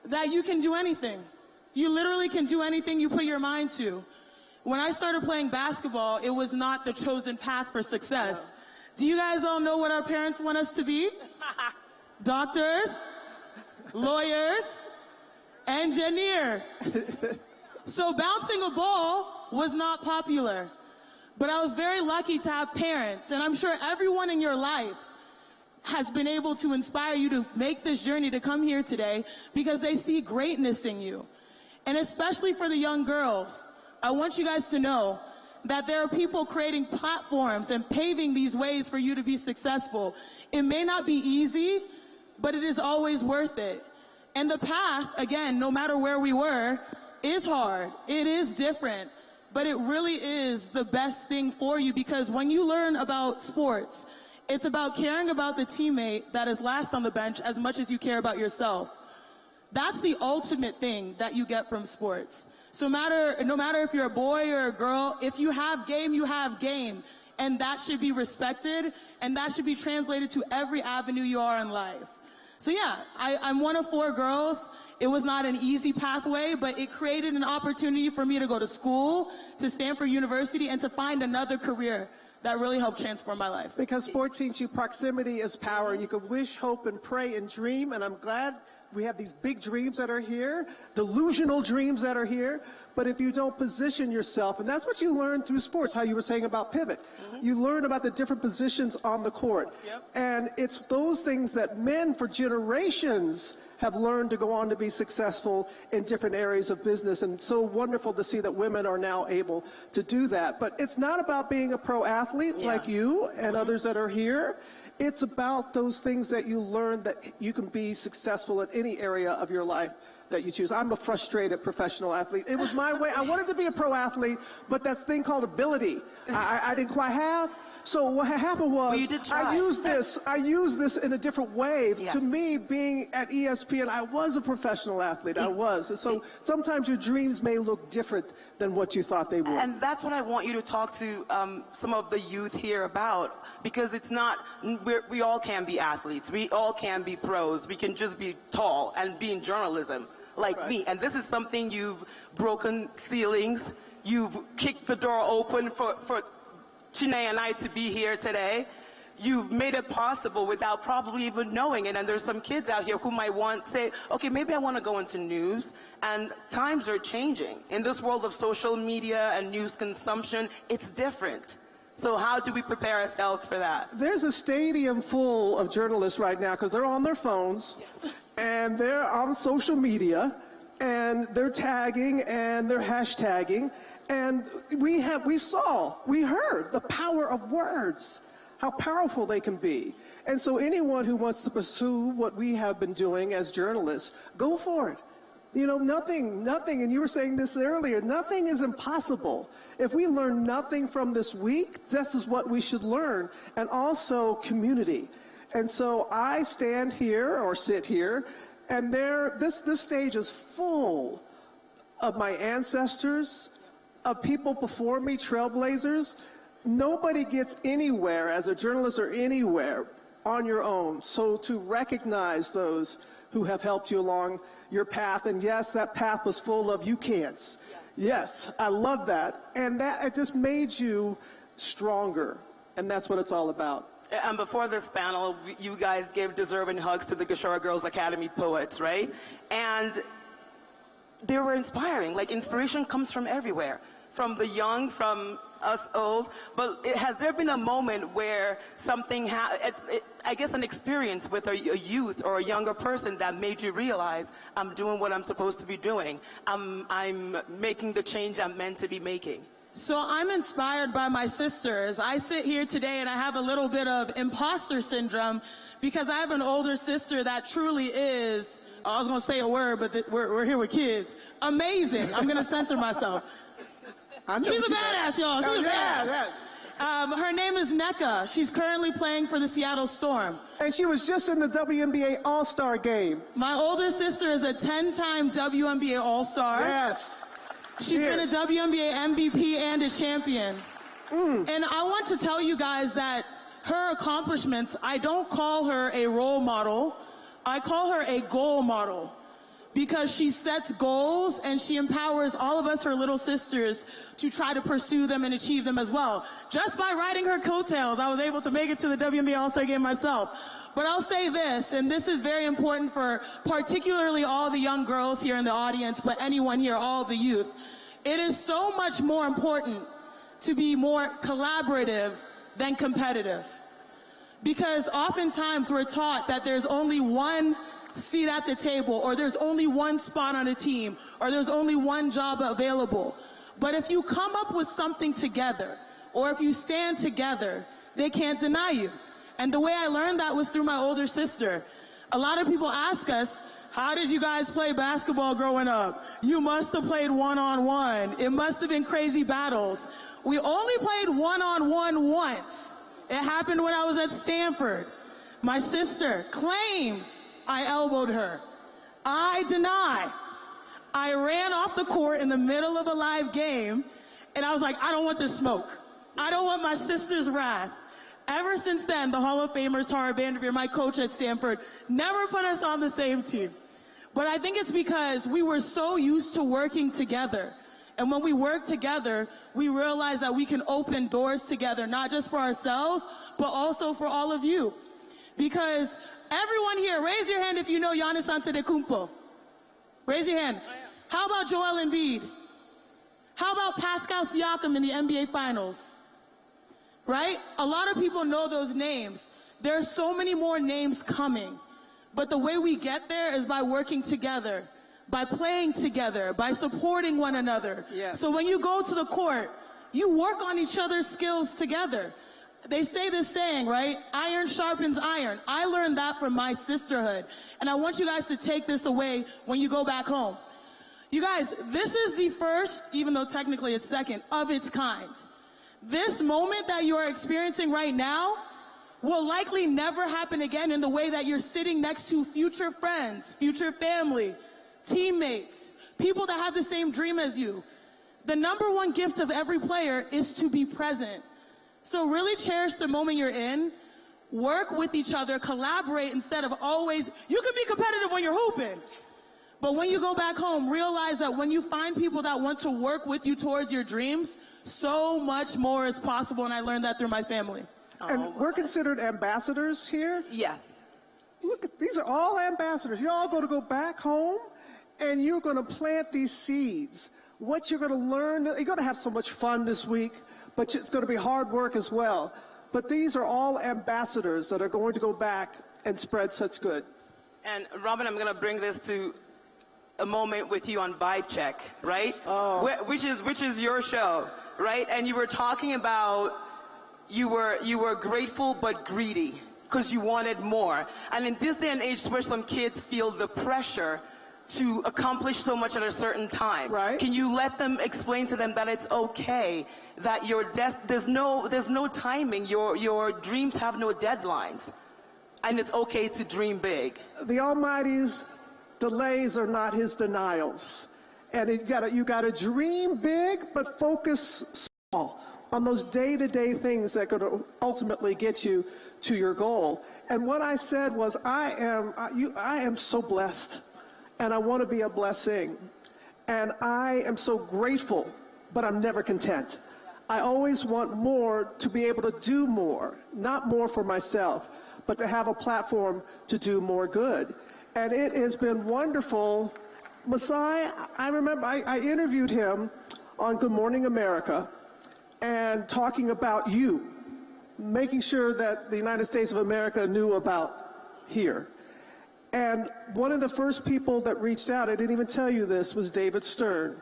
that you can do anything. You literally can do anything you put your mind to. When I started playing basketball, it was not the chosen path for success. Do you guys all know what our parents want us to be? Doctors, lawyers, engineer. So bouncing a ball was not popular. But I was very lucky to have parents, and I'm sure everyone in your life has been able to inspire you to make this journey to come here today because they see greatness in you. And especially for the young girls, I want you guys to know that there are people creating platforms and paving these ways for you to be successful. It may not be easy, but it is always worth it. And the path, again, no matter where we were, is hard. It is different, but it really is the best thing for you because when you learn about sports, it's about caring about the teammate that is last on the bench as much as you care about yourself. That's the ultimate thing that you get from sports. So no matter if you're a boy or a girl, if you have game, you have game. And that should be respected, and that should be translated to every avenue you are in life. So yeah, I'm one of 4 girls. It was not an easy pathway, but it created an opportunity for me to go to school, to Stanford University, and to find another career that really helped transform my life. Because sports teaches you proximity is power. You can wish, hope, and pray and dream, and I'm glad we have these big dreams that are here, delusional dreams that are here, but if you don't position yourself, and that's what you learn through sports, how you were saying about pivot. You learn about the different positions on the court. And it's those things that men for generations have learned to go on to be successful in different areas of business, and so wonderful to see that women are now able to do that. But it's not about being a pro athlete like you and others that are here. It's about those things that you learn that you can be successful in any area of your life that you choose. I'm a frustrated professional athlete. It was my way. I wanted to be a pro athlete, but that thing called ability, I didn't quite have. So what happened was, I used this in a different way. To me, being at ESPN, I was a professional athlete. I was. And so sometimes your dreams may look different than what you thought they would. And that's what I want you to talk to some of the youth here about, because it's not, we all can be athletes. We all can be pros. We can just be tall and be in journalism like me. And this is something you've broken ceilings. You've kicked the door open for Chine and I to be here today. You've made it possible without probably even knowing it. And there's some kids out here who might say, okay, maybe I want to go into news. And times are changing. In this world of social media and news consumption, it's different. So how do we prepare ourselves for that? There's a stadium full of journalists right now because they're on their phones and they're on social media and they're tagging and they're hashtagging. And we heard the power of words, how powerful they can be. And so anyone who wants to pursue what we have been doing as journalists, go for it. You know, nothing, and you were saying this earlier, nothing is impossible. If we learn nothing from this week, this is what we should learn. And also community. And so I stand here or sit here And this stage is full of my ancestors, of people before me, trailblazers. Nobody gets anywhere as a journalist or anywhere on your own. So to recognize those who have helped you along your path, and yes, that path was full of you can'ts. Yes, I love that. And that it just made you stronger. And that's what it's all about. And before this panel, you guys gave deserving hugs to the Gashora Girls Academy poets, right? And they were inspiring. Like, inspiration comes from everywhere, from the young, from us old. But has there been a moment where something, I guess an experience with a youth or a younger person that made you realize, I'm doing what I'm supposed to be doing. I'm making the change I'm meant to be making? So I'm inspired by my sisters. I sit here today and I have a little bit of imposter syndrome because I have an older sister that truly is, I was going to say a word, but we're here with kids. Amazing. I'm going to censor myself. She's a badass, y'all. She's a badass. Her name is Neka. She's currently playing for the Seattle Storm. And she was just in the WNBA All-Star game. My older sister is a 10-time WNBA All-Star. Yes. She's been a WNBA MVP and a champion. And I want to tell you guys that her accomplishments, I don't call her a role model. I call her a goal model because she sets goals and she empowers all of us, her little sisters, to try to pursue them and achieve them as well. Just by riding her coattails, I was able to make it to the WNBA All-Star game myself. But I'll say this, and this is very important for particularly all the young girls here in the audience, but anyone here, all the youth. It is so much more important to be more collaborative than competitive. Because oftentimes we're taught that there's only one seat at the table, or there's only one spot on a team, or there's only one job available. But if you come up with something together, or if you stand together, they can't deny you. And the way I learned that was through my older sister. A lot of people ask us, how did you guys play basketball growing up? You must have played one-on-one. It must have been crazy battles. We only played one-on-one once. It happened when I was at Stanford. My sister claims I elbowed her. I deny. I ran off the court in the middle of a live game, and I was like, I don't want this smoke. I don't want my sister's wrath. Ever since then, the Hall of Famers, Tara Vanderveer, my coach at Stanford, never put us on the same team. But I think it's because we were so used to working together. And when we work together, we realize that we can open doors together, not just for ourselves, but also for all of you. Because everyone here, raise your hand if you know Giannis Antetokounmpo. Raise your hand. How about Joel Embiid? How about Pascal Siakam in the NBA Finals? Right? A lot of people know those names. There are so many more names coming. But the way we get there is by working together, by playing together, by supporting one another. Yes. So when you go to the court, you work on each other's skills together. They say this saying, right? Iron sharpens iron. I learned that from my sisterhood. And I want you guys to take this away when you go back home. You guys, this is the first, even though technically it's second, of its kind. This moment that you are experiencing right now will likely never happen again in the way that you're sitting next to future friends, future family, teammates, people that have the same dream as you. The number one gift of every player is to be present. So really cherish the moment you're in, work with each other, collaborate instead of always, you can be competitive when you're hooping. But when you go back home, realize that when you find people that want to work with you towards your dreams, so much more is possible, and I learned that through my family. And we're considered ambassadors here? Yes. Look, these are all ambassadors. You're all going to go back home, and you're going to plant these seeds. What you're going to learn, you're going to have so much fun this week, but it's going to be hard work as well. But these are all ambassadors that are going to go back and spread such good. And Robin, I'm going to bring this to a moment with you on Vibe Check, right? Oh. Which is your show, right? And you were talking about you were grateful but greedy because you wanted more. And in this day and age where some kids feel the pressure to accomplish so much at a certain time, right? Can you let them explain to them that it's okay, that there's no timing, your dreams have no deadlines, and it's okay to dream big? The Almighty's Delays are not his denials. And you gotta dream big, but focus small on those day-to-day things that are going to ultimately get you to your goal. And what I said was, I am so blessed, and I want to be a blessing. And I am so grateful, but I'm never content. I always want more, to be able to do more, not more for myself, but to have a platform to do more good. And it has been wonderful. Masai, I remember I interviewed him on Good Morning America, and talking about you, making sure that the United States of America knew about here. And one of the first people that reached out, I didn't even tell you this, was David Stern.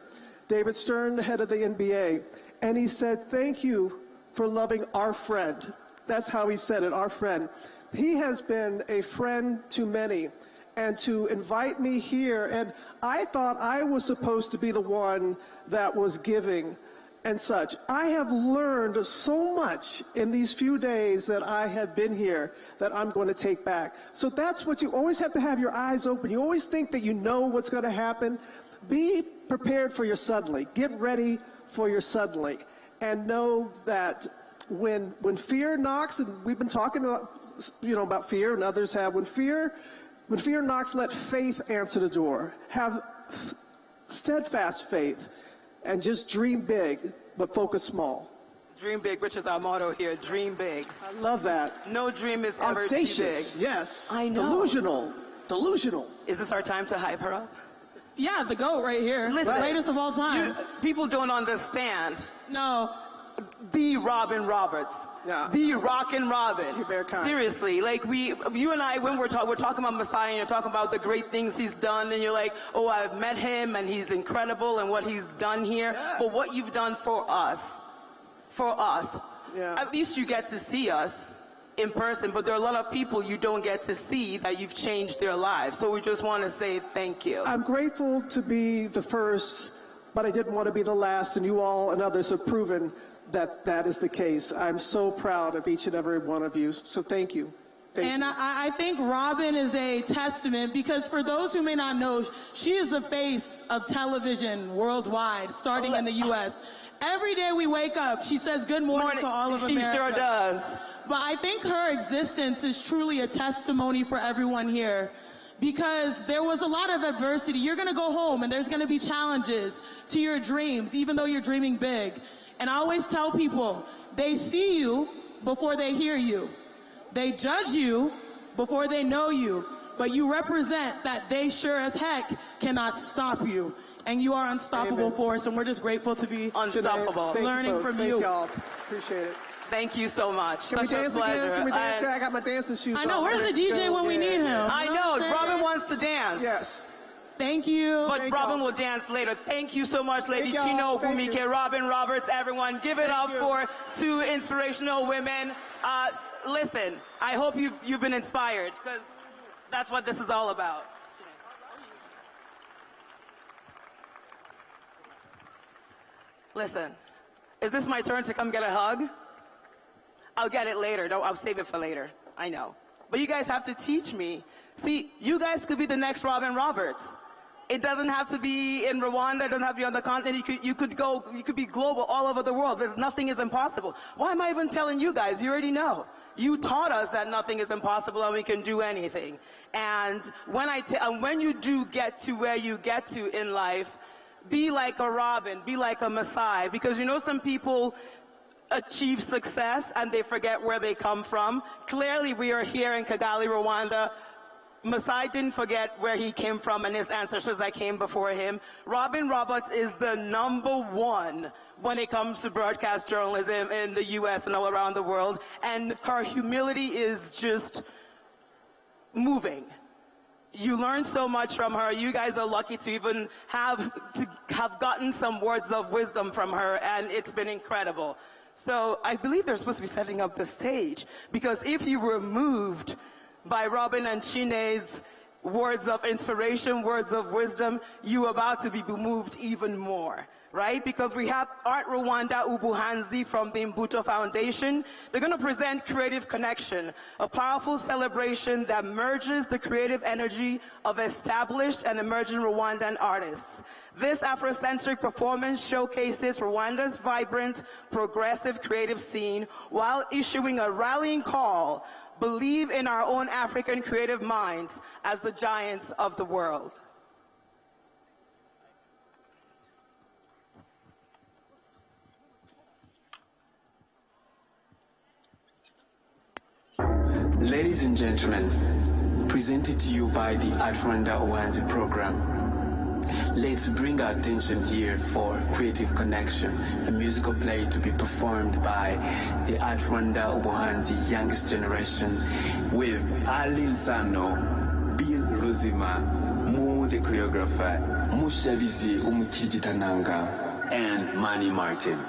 David Stern, the head of the NBA. And he said, thank you for loving our friend. That's how he said it, our friend. He has been a friend to many. And to invite me here, and I thought I was supposed to be the one that was giving and such. I have learned so much in these few days that I have been here that I'm going to take back. So that's what you always have to have your eyes open. You always think that you know what's going to happen. Be prepared for your suddenly. Get ready for your suddenly. And know that when fear knocks, and we've been talking about fear, and others have, when fear knocks, let faith answer the door. Have steadfast faith. And just dream big, but focus small. Dream big, which is our motto here, dream big. I love that. No dream is ever audacious, too big. Yes. I know. Delusional. Is this our time to hype her up? Yeah, the GOAT right here. Listen, the greatest of all time. People don't understand. No. The Robin Roberts. Yeah. The Rockin' Robin. You're very kind. Seriously, like you and I, when we're talking about Messiah, and you're talking about the great things he's done, and you're like, oh, I've met him, and he's incredible, and what he's done here. Yeah. But what you've done for us, yeah. At least you get to see us in person, but there are a lot of people you don't get to see that you've changed their lives. So we just want to say thank you. I'm grateful to be the first, but I didn't want to be the last, and you all and others have proven that that is the case. I'm so proud of each and every one of you, so thank you. And I think Robin is a testament, because for those who may not know, she is the face of television worldwide, starting in the U.S. Every day we wake up, she says good morning to all of America. She sure does. But I think her existence is truly a testimony for everyone here, because there was a lot of adversity. You're going to go home, and there's going to be challenges to your dreams, even though you're dreaming big. And I always tell people, they see you before they hear you. They judge you before they know you. But you represent that they sure as heck cannot stop you. And you are unstoppable for us, and we're just grateful to be unstoppable. Learning from you. Thank y'all. Appreciate it. Thank you so much. Can we dance again? Can we dance again? I got my dancing shoes on. I know. Where's the DJ when we need him? I know. Robin wants to dance. Yes. Thank you. But Robin will dance later. Thank you so much, Lady Chino Ogumike, Robin Roberts, everyone. Give it up for two inspirational women. Listen, I hope you've been inspired, because that's what this is all about. Listen, is this my turn to come get a hug? I'll get it later. No, I'll save it for later. I know. But you guys have to teach me. See, you guys could be the next Robin Roberts. It doesn't have to be in Rwanda. It doesn't have to be on the continent. You could be global, all over the world. Nothing is impossible. Why am I even telling you guys? You already know. You taught us that nothing is impossible and we can do anything. And when you do get to where you get to in life, be like a Robin, be like a Masai, because you know some people achieve success and they forget where they come from. Clearly, we are here in Kigali, Rwanda. Masai didn't forget where he came from and his ancestors that came before him. Robin Roberts is the #1 when it comes to broadcast journalism in the U.S. and all around the world. And her humility is just moving. You learn so much from her. You guys are lucky to even have gotten some words of wisdom from her, and it's been incredible. So I believe they're supposed to be setting up the stage, because if you were moved by Robin and Chine's words of inspiration, words of wisdom, you're about to be moved even more. right? Because we have Art Rwanda Ubuhanzi from the Imbuto Foundation. They're going to present Creative Connection, a powerful celebration that merges the creative energy of established and emerging Rwandan artists. This Afrocentric performance showcases Rwanda's vibrant, progressive creative scene while issuing a rallying call: believe in our own African creative minds as the giants of the world. Ladies and gentlemen, presented to you by the Rwanda Ubuhanzi program. Let's bring our attention here for Creative Connection, a musical play to be performed by the Rwanda Ubuhanzi youngest generation with Alin Sano, Bill Ruzima, Mu the choreographer, Mushabizi Umukijitananga, and Manny Martin.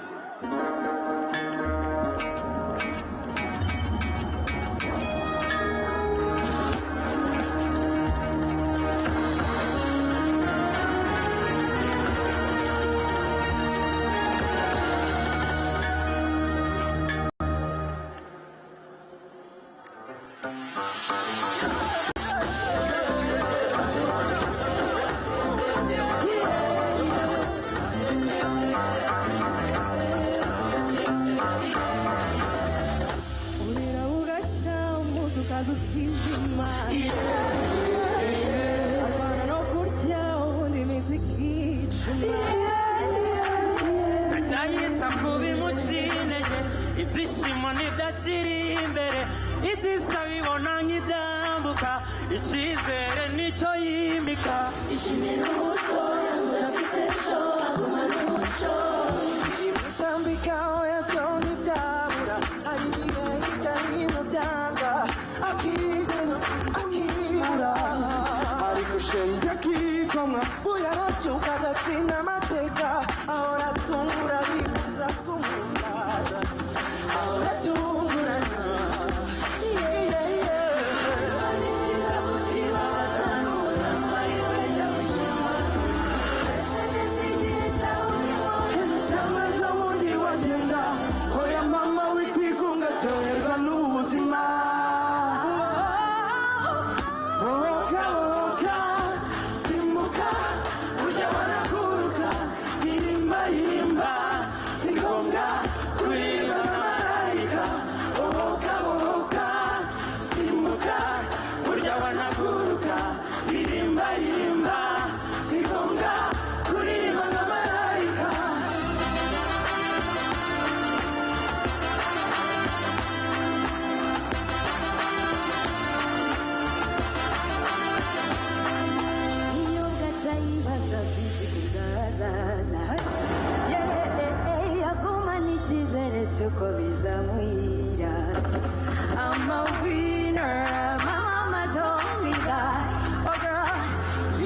I'm a winner, my mama told me that. Oh girl,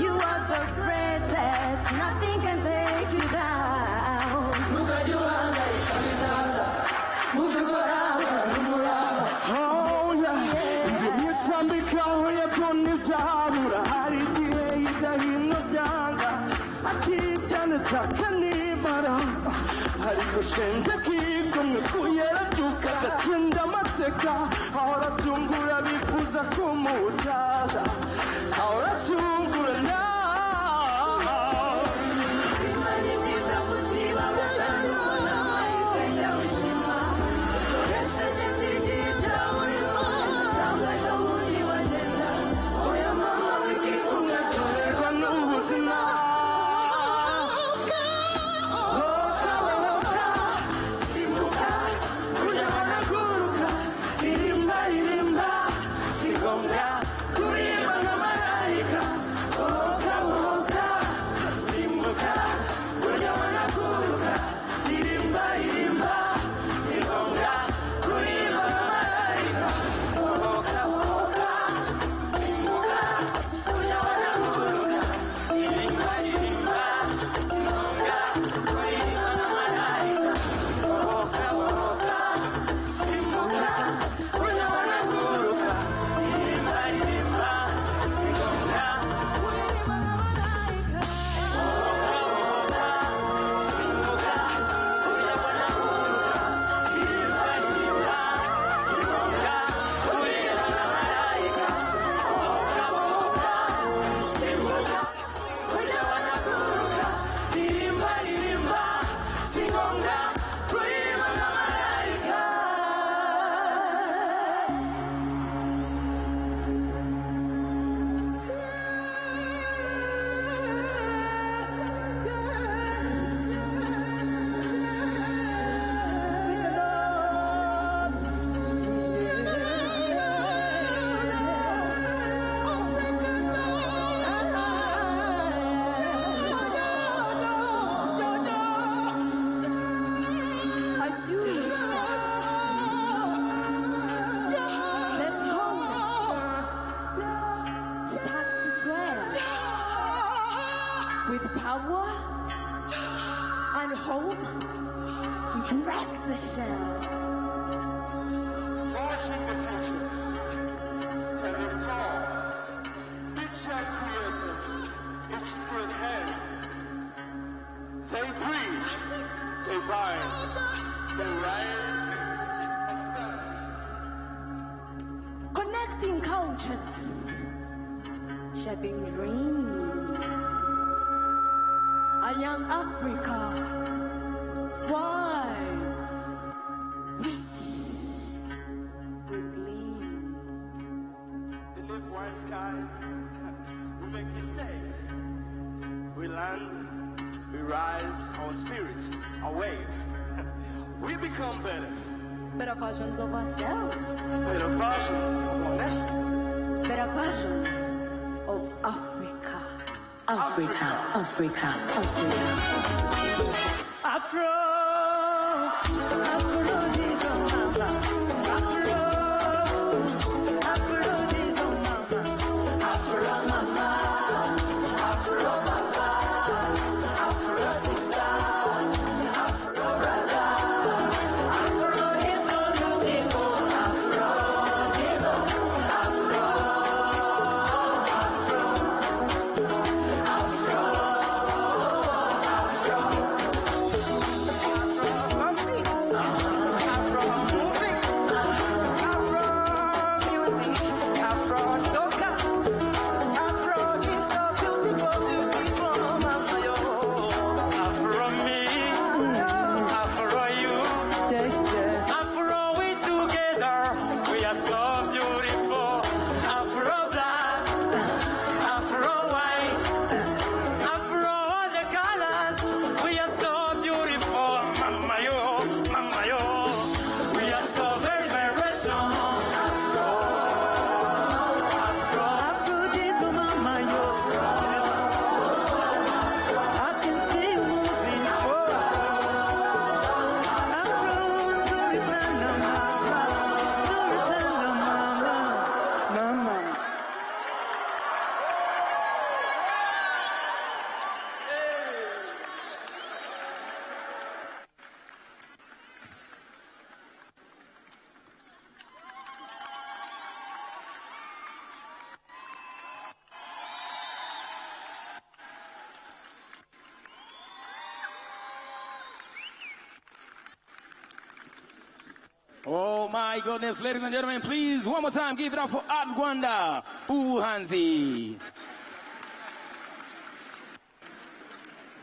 you are the greatest, nothing can take you down. Oh yeah, Mitambika yaponi tabura hariti idahino danga akijana takanibara hariko shenda kikomwe kuyera tuka gatsinda mateka ahora tungura bifuza kumutaza ahora tungura na Kurima na malaika, oh Wreck the shell. Forging the future. Standing tall. Each young creator. Each skilled hand. They breathe. They bind. They rise and stand. Connecting cultures. Shaping dreams. A young Africa. Wise. Rich. With gleam. They live one sky. We make mistakes. We land. We rise. Our spirits awake. We become better. Better versions of ourselves. Better versions of our nation. Better versions of Africa. Africa, Africa, Africa. Afro, Afro, this on mama. Afro, Afro, this on mama. Afro, mama. Afro, papa. Afro, sister. Afro, brother. Afro is so beautiful. Afro, this on Afro, Afro, Afro, Afro. Oh my goodness, ladies and gentlemen, please, one more time, give it up for Rwanda Ubuhanzi.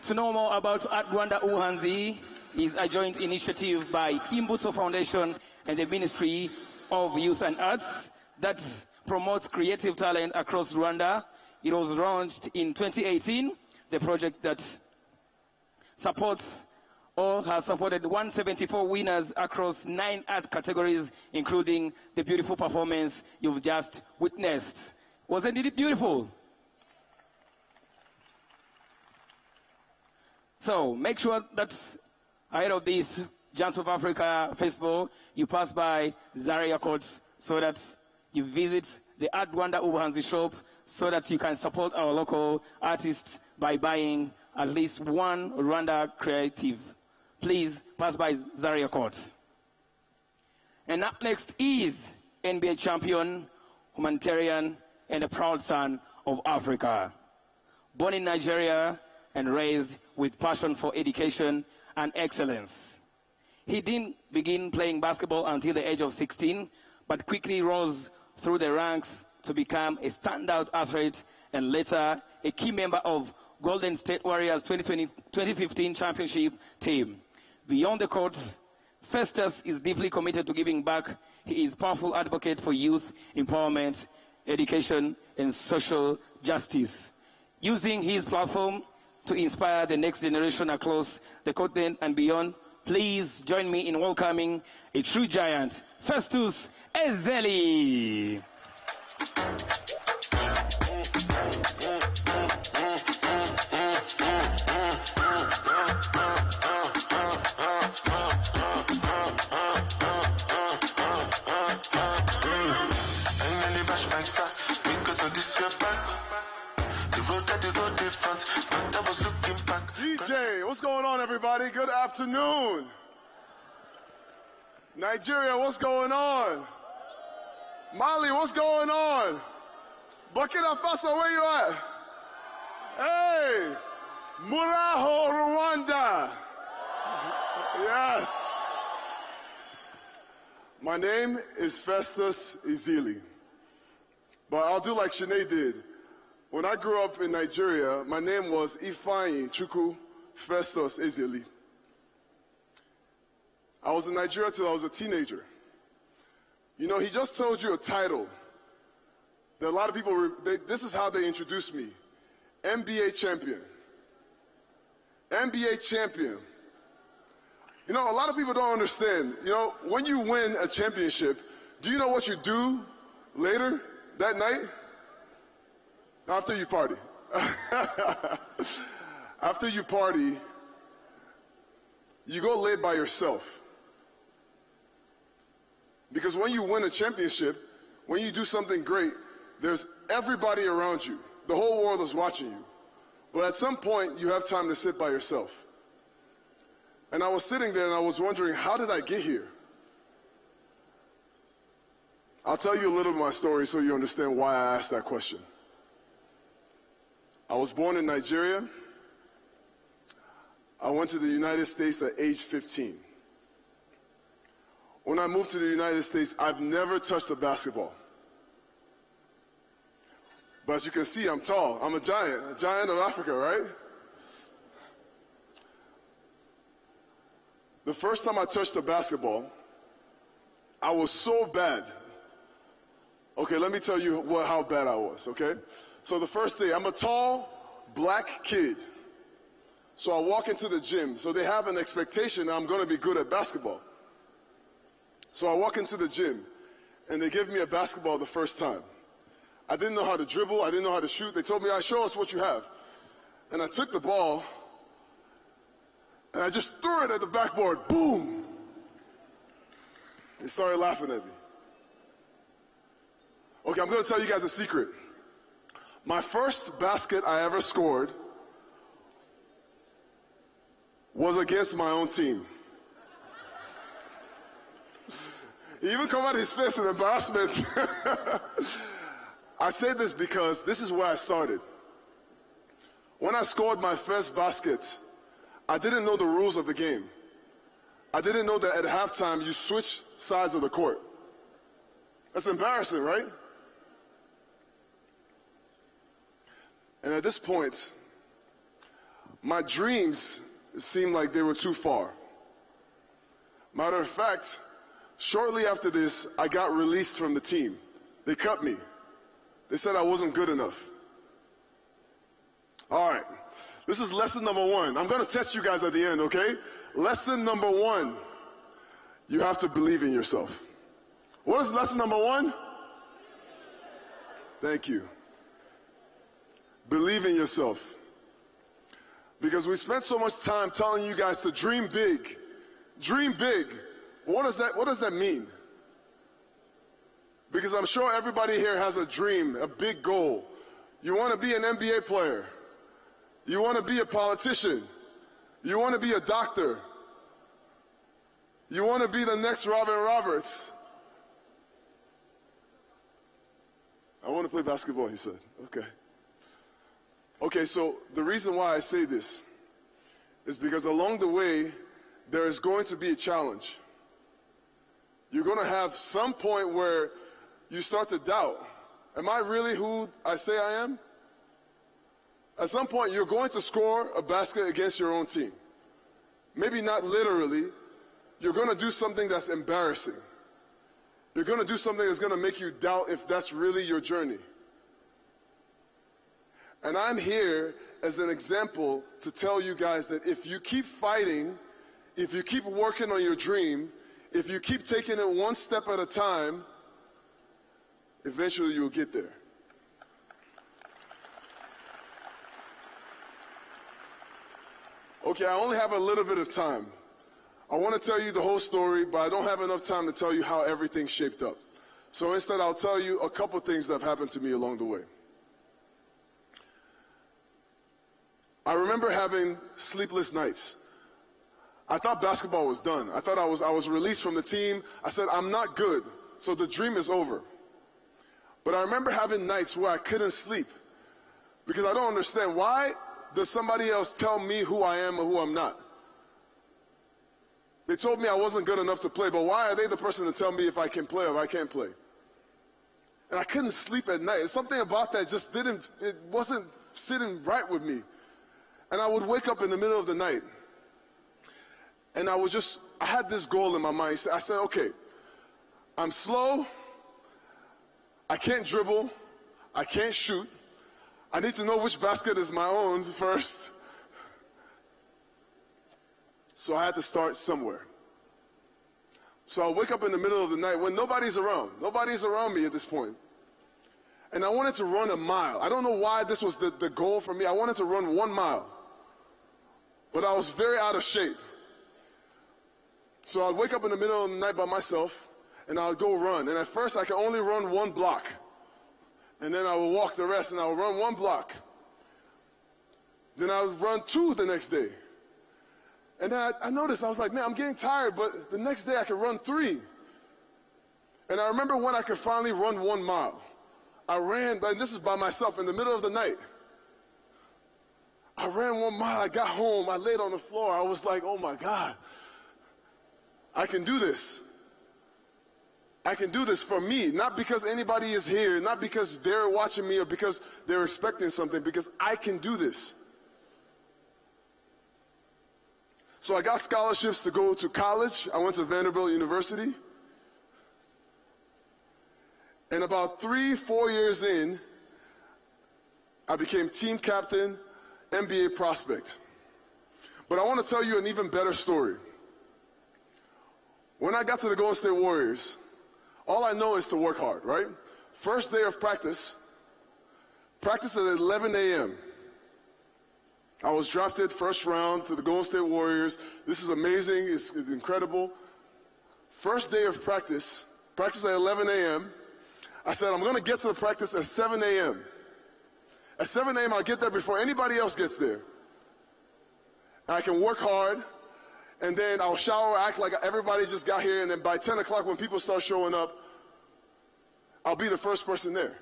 To know more about Rwanda Ubuhanzi is a joint initiative by Imbuto Foundation and the Ministry of Youth and Arts that promotes creative talent across Rwanda. It was launched in 2018, the project that supports or has supported 174 winners across 9 art categories, including the beautiful performance you've just witnessed. Wasn't it beautiful? So make sure that ahead of this Giants of Africa Festival, you pass by Zaria Courts so that you visit the Rwanda Ubuhanzi shop so that you can support our local artists by buying at least one Rwanda creative. Please pass by Zaria Court. And up next is NBA champion, humanitarian, and a proud son of Africa. Born in Nigeria and raised with passion for education and excellence. He didn't begin playing basketball until the age of 16, but quickly rose through the ranks to become a standout athlete and later a key member of Golden State Warriors 2015 championship team. Beyond the courts, Festus is deeply committed to giving back. He is a powerful advocate for youth empowerment, education, and social justice, using his platform to inspire the next generation across the continent and beyond. Please join me in welcoming a true giant, Festus Ezeli. DJ, what's going on, everybody? Good afternoon. Nigeria, what's going on? Mali, what's going on? Burkina Faso, where you at? Hey, Muraho, Rwanda. Yes. My name is Festus Ezeli, but I'll do like Sinead did. When I grew up in Nigeria, my name was Ifeanyi Chukwu Festus Ezeli. I was in Nigeria till I was a teenager. You know, he just told you a title that a lot of people, this is how they introduced me. NBA champion. NBA champion. You know, a lot of people don't understand. You know, when you win a championship, do you know what you do later that night? After you party. After you party, you go lay by yourself. Because when you win a championship, when you do something great, there's everybody around you. The whole world is watching you. But at some point, you have time to sit by yourself. And I was sitting there and I was wondering, how did I get here? I'll tell you a little of my story so you understand why I asked that question. I was born in Nigeria. I went to the United States at age 15. When I moved to the United States, I've never touched a basketball. But as you can see, I'm tall. I'm a giant of Africa, right? The first time I touched a basketball, I was so bad. Okay, let me tell you how bad I was, okay? So the first day, I'm a tall, black kid. So I walk into the gym. So they have an expectation that I'm going to be good at basketball. So I walk into the gym, and they give me a basketball the first time. I didn't know how to dribble. I didn't know how to shoot. They told me, show us what you have. And I took the ball, and I just threw it at the backboard. Boom! They started laughing at me. Okay, I'm going to tell you guys a secret. My first basket I ever scored was against my own team. He even covered his face in embarrassment. I say this because this is where I started. When I scored my first basket, I didn't know the rules of the game. I didn't know that at halftime you switch sides of the court. That's embarrassing, right? And at this point, my dreams seemed like they were too far. Matter of fact, shortly after this, I got released from the team. They cut me. They said I wasn't good enough. All right, this is lesson number one. I'm going to test you guys at the end, okay? Lesson number one, you have to believe in yourself. What is lesson number one? Thank you. Believe in yourself. Because we spent so much time telling you guys to dream big. Dream big. What does that mean? Because I'm sure everybody here has a dream, a big goal. You want to be an NBA player. You want to be a politician. You want to be a doctor. You want to be the next Robin Roberts. I want to play basketball, he said. Okay. Okay, so the reason why I say this is because along the way, there is going to be a challenge. You're going to have some point where you start to doubt, am I really who I say I am? At some point, you're going to score a basket against your own team. Maybe not literally. You're going to do something that's embarrassing. You're going to do something that's going to make you doubt if that's really your journey. And I'm here as an example to tell you guys that if you keep fighting, if you keep working on your dream, if you keep taking it one step at a time, eventually you'll get there. Okay, I only have a little bit of time. I want to tell you the whole story, but I don't have enough time to tell you how everything shaped up. So instead, I'll tell you a couple things that have happened to me along the way. I remember having sleepless nights. I thought basketball was done. I thought I was released from the team. I said, I'm not good, so the dream is over. But I remember having nights where I couldn't sleep because I don't understand, why does somebody else tell me who I am and who I'm not? They told me I wasn't good enough to play, but why are they the person to tell me if I can play or if I can't play? And I couldn't sleep at night. Something about that just it wasn't sitting right with me. And I would wake up in the middle of the night and I had this goal in my mind. I said, okay, I'm slow, I can't dribble, I can't shoot. I need to know which basket is my own first. So I had to start somewhere. So I wake up in the middle of the night when nobody's around. Nobody's around me at this point. And I wanted to run a mile. I don't know why this was the goal for me. I wanted to run 1 mile. But I was very out of shape. So I'd wake up in the middle of the night by myself, and I'd go run. And at first, I could only run 1 block. And then I would walk the rest, and I would run 1 block. Then I would run 2 the next day. And then I noticed, I was like, man, I'm getting tired, but the next day I could run 3. And I remember when I could finally run 1 mile. I ran, and this is by myself, in the middle of the night. I ran 1 mile, I got home, I laid on the floor, I was like, oh my God, I can do this. I can do this for me, not because anybody is here, not because they're watching me or because they're expecting something, because I can do this. So I got scholarships to go to college. I went to Vanderbilt University. And about 3-4 years in, I became team captain, NBA prospect. But I want to tell you an even better story. When I got to the Golden State Warriors, all I know is to work hard, right? First day of practice at 11 a.m. I was drafted first round to the Golden State Warriors. This is amazing, it's incredible. First day of practice at 11 a.m. I said, I'm going to get to the practice at 7 a.m. At 7 a.m., I'll get there before anybody else gets there. And I can work hard, and then I'll shower, act like everybody just got here, and then by 10 o'clock when people start showing up, I'll be the first person there.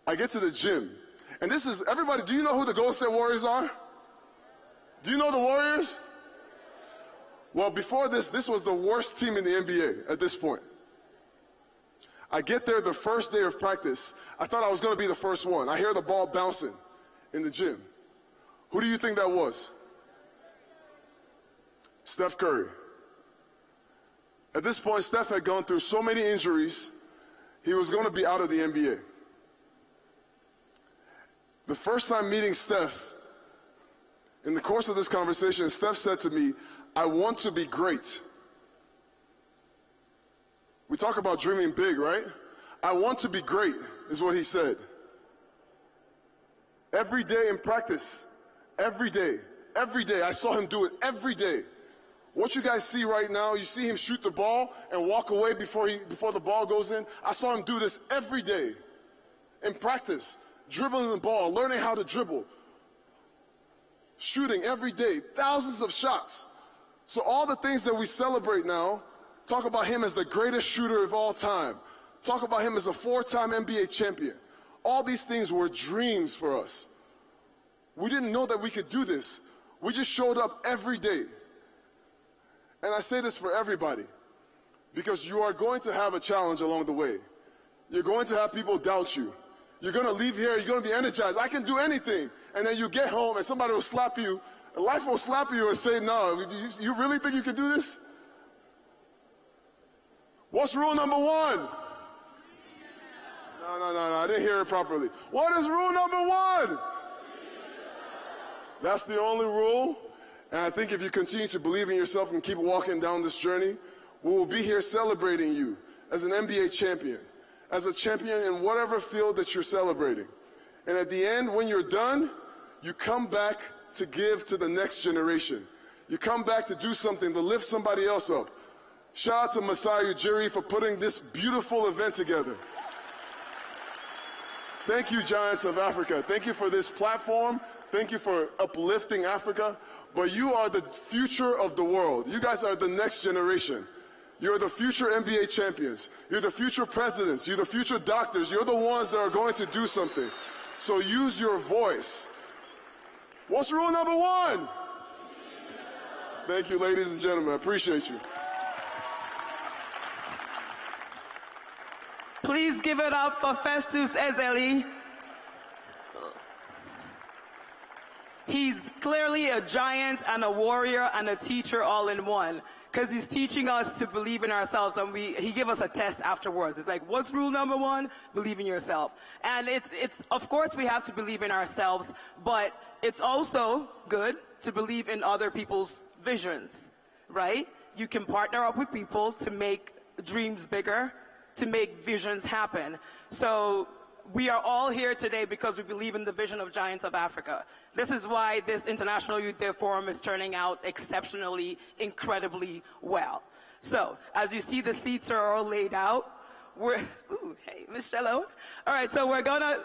I get to the gym, and this is, everybody, do you know who the Golden State Warriors are? Do you know the Warriors? Well, before this was the worst team in the NBA at this point. I get there the first day of practice. I thought I was going to be the first one. I hear the ball bouncing in the gym. Who do you think that was? Steph Curry. At this point, Steph had gone through so many injuries, he was going to be out of the NBA. The first time meeting Steph, in the course of this conversation, Steph said to me, I want to be great. We talk about dreaming big, right? I want to be great, is what he said. Every day in practice, every day, I saw him do it every day. What you guys see right now, you see him shoot the ball and walk away before the ball goes in. I saw him do this every day in practice, dribbling the ball, learning how to dribble, shooting every day, thousands of shots. So all the things that we celebrate now, talk about him as the greatest shooter of all time. Talk about him as a 4-time NBA champion. All these things were dreams for us. We didn't know that we could do this. We just showed up every day. And I say this for everybody, because you are going to have a challenge along the way. You're going to have people doubt you. You're going to leave here, you're going to be energized. I can do anything. And then you get home and somebody will slap you. Life will slap you and say, no, you really think you can do this? What's rule number 1? No, I didn't hear it properly. What is rule number 1? That's the only rule. And I think if you continue to believe in yourself and keep walking down this journey, we will be here celebrating you as an NBA champion, as a champion in whatever field that you're celebrating. And at the end, when you're done, you come back to give to the next generation. You come back to do something, to lift somebody else up. Shout out to Masai Ujiri for putting this beautiful event together. Thank you, Giants of Africa. Thank you for this platform. Thank you for uplifting Africa. But you are the future of the world. You guys are the next generation. You're the future NBA champions. You're the future presidents. You're the future doctors. You're the ones that are going to do something. So use your voice. What's rule number 1? Thank you, ladies and gentlemen. I appreciate you. Please give it up for Festus Ezeli. He's clearly a giant and a warrior and a teacher all in one, because he's teaching us to believe in ourselves, and he gave us a test afterwards. It's like, what's rule number 1? Believe in yourself. And it's of course we have to believe in ourselves, but it's also good to believe in other people's visions, right? You can partner up with people to make dreams bigger, to make visions happen. So we are all here today because we believe in the vision of Giants of Africa. This is why this International Youth Day Forum is turning out exceptionally, incredibly well. So, as you see, the seats are all laid out. Hey, Miss Shalom. All right, so we're gonna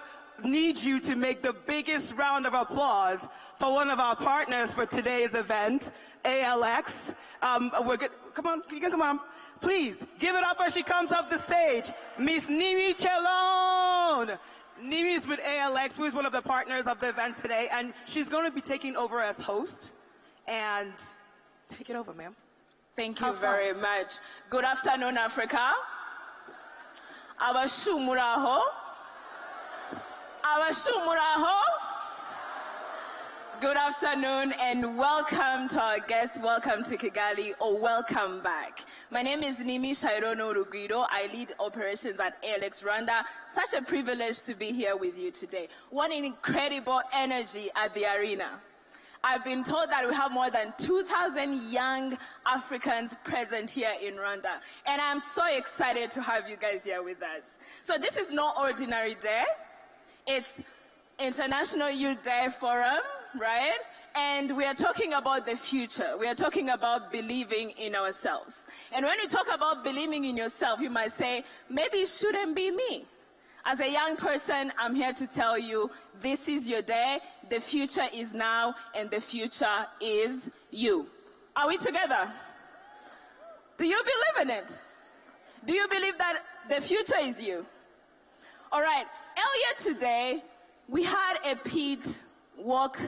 need you to make the biggest round of applause for one of our partners for today's event, ALX. Come on, you can come on. Please, give it up as she comes up the stage. Miss Nimi Chelone. Nimi is with ALX, who is one of the partners of the event today, and she's going to be taking over as host. And take it over, ma'am. Thank you very much. Good afternoon, Africa. Abashumuraho. Abashumuraho. Good afternoon and welcome to our guests. Welcome to Kigali, or welcome back. My name is Nimi Shairono Rugwiro. I lead operations at ALX Rwanda. Such a privilege to be here with you today. What an incredible energy at the arena. I've been told that we have more than 2,000 young Africans present here in Rwanda. And I'm so excited to have you guys here with us. So this is no ordinary day. It's International Youth Day Forum, right? And we are talking about the future. We are talking about believing in ourselves. And when you talk about believing in yourself, you might say, maybe it shouldn't be me. As a young person, I'm here to tell you, this is your day, the future is now, and the future is you. Are we together? Do you believe in it? Do you believe that the future is you? All right, earlier today, we had a pit walk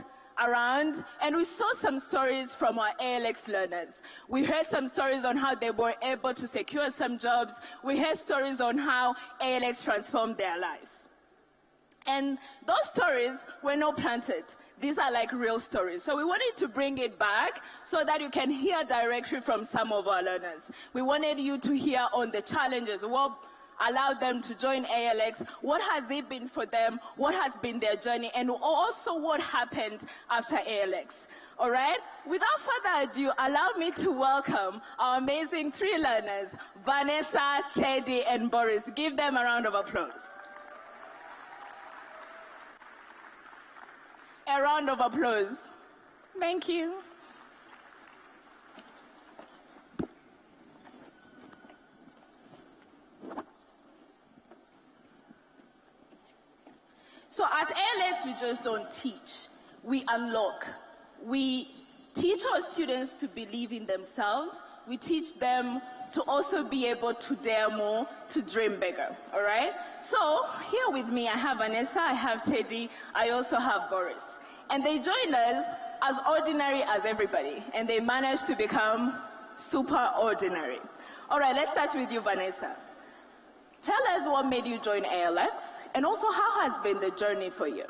around, and we saw some stories from our ALX learners. We heard some stories on how they were able to secure some jobs. We heard stories on how ALX transformed their lives. And those stories were not planted. These are like real stories. So we wanted to bring it back so that you can hear directly from some of our learners. We wanted you to hear on the challenges, what allowed them to join ALX, what has it been for them, what has been their journey, and also what happened after ALX. All right? Without further ado, allow me to welcome our amazing 3 learners, Vanessa, Teddy, and Boris. Give them a round of applause. A round of applause. Thank you. So at ALX, we just don't teach, we unlock. We teach our students to believe in themselves. We teach them to also be able to dare more, to dream bigger, all right? So here with me, I have Vanessa, I have Teddy, I also have Boris. And they joined us as ordinary as everybody, and they managed to become super ordinary. All right, let's start with you, Vanessa. Tell us what made you join ALX, and also how has been the journey for you?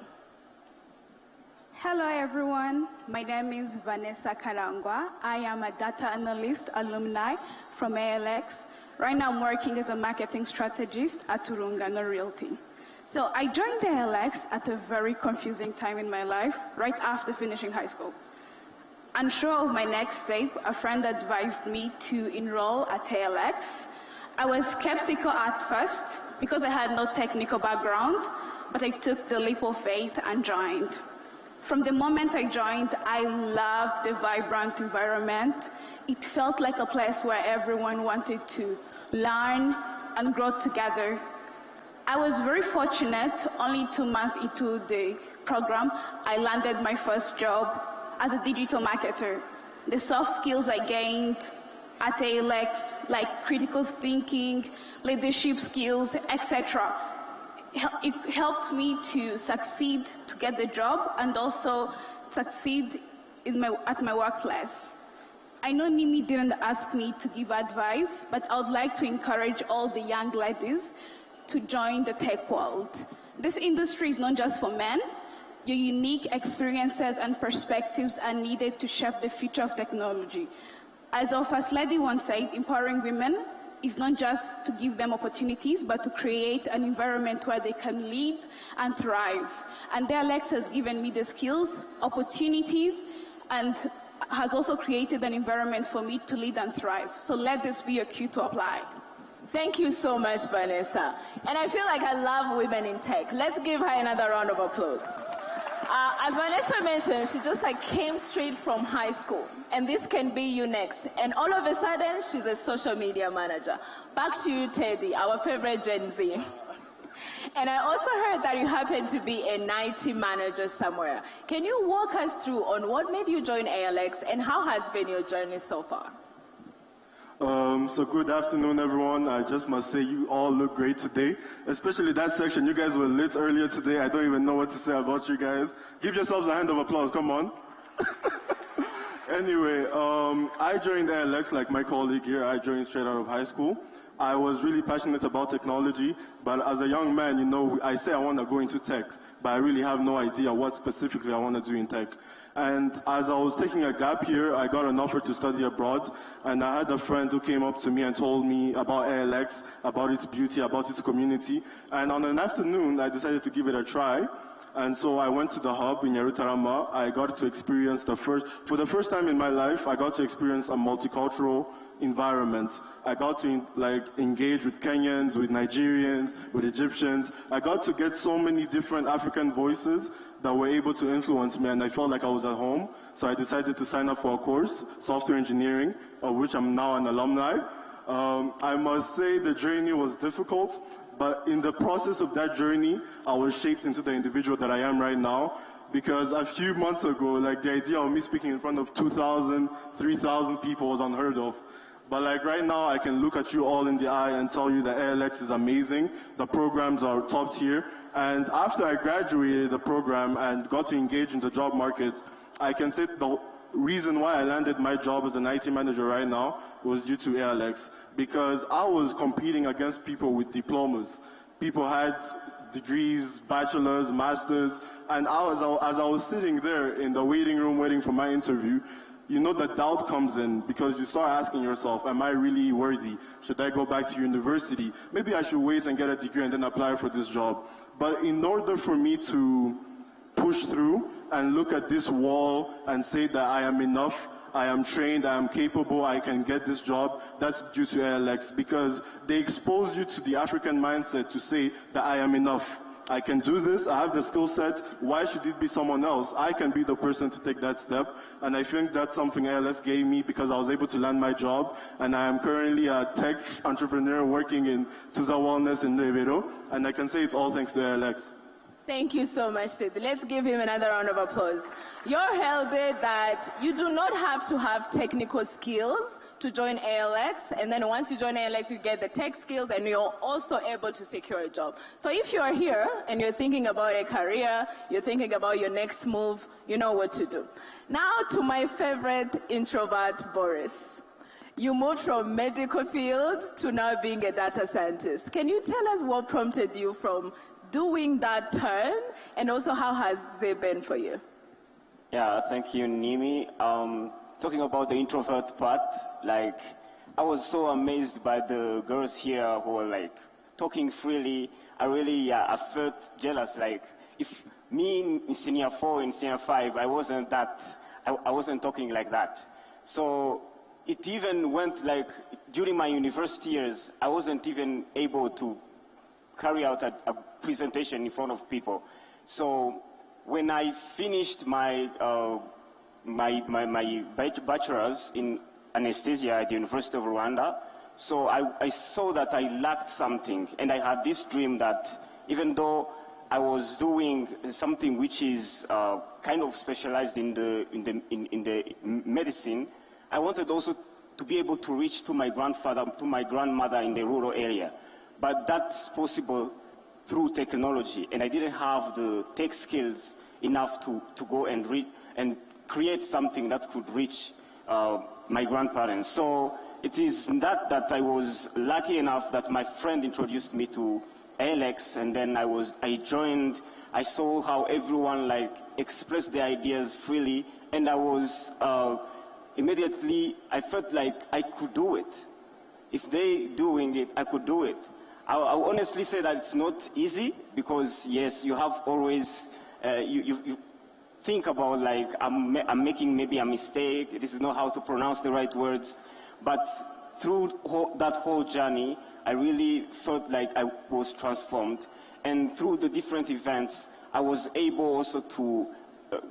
Hello everyone, my name is Vanessa Karangwa. I am a data analyst alumni from ALX. Right now I'm working as a marketing strategist at Urungano Realty. So I joined ALX at a very confusing time in my life, right after finishing high school. Unsure of my next step, a friend advised me to enroll at ALX. I was skeptical at first because I had no technical background, but I took the leap of faith and joined. From the moment I joined, I loved the vibrant environment. It felt like a place where everyone wanted to learn and grow together. I was very fortunate. Only 2 months into the program, I landed my first job as a digital marketer. The soft skills I gained at ALX, like critical thinking, leadership skills, etc., it helped me to succeed to get the job and also succeed at my workplace. I know Nimi didn't ask me to give advice, but I would like to encourage all the young ladies to join the tech world. This industry is not just for men. Your unique experiences and perspectives are needed to shape the future of technology. As our First Lady once said, empowering women is not just to give them opportunities, but to create an environment where they can lead and thrive. And the Alex has given me the skills, opportunities, and has also created an environment for me to lead and thrive. So let this be a cue to apply. Thank you so much, Vanessa. And I feel like I love women in tech. Let's give her another round of applause. As Vanessa mentioned, she just came straight from high school. And this can be you next. And all of a sudden, she's a social media manager. Back to you, Teddy, our favorite Gen Z. And I also heard that you happen to be an IT manager somewhere. Can you walk us through on what made you join ALX and how has been your journey so far? So good afternoon, everyone. I just must say you all look great today, especially that section. You guys were lit earlier today. I don't even know what to say about you guys. Give yourselves a hand of applause. Come on. Anyway, I joined ALX like my colleague here. I joined straight out of high school. I was really passionate about technology, but as a young man, you know, I say I want to go into tech, but I really have no idea what specifically I want to do in tech. And as I was taking a gap year, I got an offer to study abroad, and I had a friend who came up to me and told me about ALX, about its beauty, about its community. And on an afternoon, I decided to give it a try. And so I went to the hub in Nyarutarama. I got to experience for the first time in my life, I got to experience a multicultural environment. I got to engage with Kenyans, with Nigerians, with Egyptians. I got to get so many different African voices that were able to influence me, and I felt like I was at home. So I decided to sign up for a course, software engineering, of which I'm now an alumni. I must say the journey was difficult, but in the process of that journey, I was shaped into the individual that I am right now. Because a few months ago, the idea of me speaking in front of 2,000, 3,000 people was unheard of. But right now, I can look at you all in the eye and tell you that ALX is amazing. The programs are top tier. And after I graduated the program and got to engage in the job market, I can say the reason why I landed my job as an IT manager right now was due to ALX. Because I was competing against people with diplomas. People had degrees, bachelors, masters, and as I was sitting there in the waiting room waiting for my interview, you know, the doubt comes in because you start asking yourself, am I really worthy? Should I go back to university? Maybe I should wait and get a degree and then apply for this job. But in order for me to push through and look at this wall and say that I am enough, I am trained, I am capable, I can get this job, that's due to ALX, because they expose you to the African mindset to say that I am enough. I can do this, I have the skill set, why should it be someone else? I can be the person to take that step, and I think that's something ALS gave me because I was able to land my job, and I am currently a tech entrepreneur working in Tuza Wellness in Revero, and I can say it's all thanks to ALX. Thank you so much, Sid. Let's give him another round of applause. You're held that you do not have to have technical skills to join ALX, and then once you join ALX, you get the tech skills, and you're also able to secure a job. So if you're here and you're thinking about a career, you're thinking about your next move, you know what to do. Now to my favorite introvert, Boris. You moved from medical field to now being a data scientist. Can you tell us what prompted you from doing that turn, and also how has it been for you? Yeah, thank you, Nimi. Talking about the introvert part, I was so amazed by the girls here who were talking freely. I felt jealous. If me in senior 4, in senior 5, I wasn't talking like that. So it even went during my university years, I wasn't even able to carry out a presentation in front of people. So when I finished my bachelor's in anesthesia at the University of Rwanda, So I saw that I lacked something, and I had this dream that even though I was doing something which is kind of specialized in the medicine, I wanted also to be able to reach to my grandfather, to my grandmother in the rural area. But that's possible through technology, and I didn't have the tech skills enough to go and read and create something that could reach my grandparents. So it is that I was lucky enough that my friend introduced me to ALX, and then I joined. I saw how everyone expressed their ideas freely, and I was immediately, I felt like I could do it. If they doing it, I could do it. I honestly say that it's not easy, because yes, you have always, you think about I'm making maybe a mistake, this is not how to pronounce the right words, but through that whole journey, I really felt like I was transformed. And through the different events, I was able also to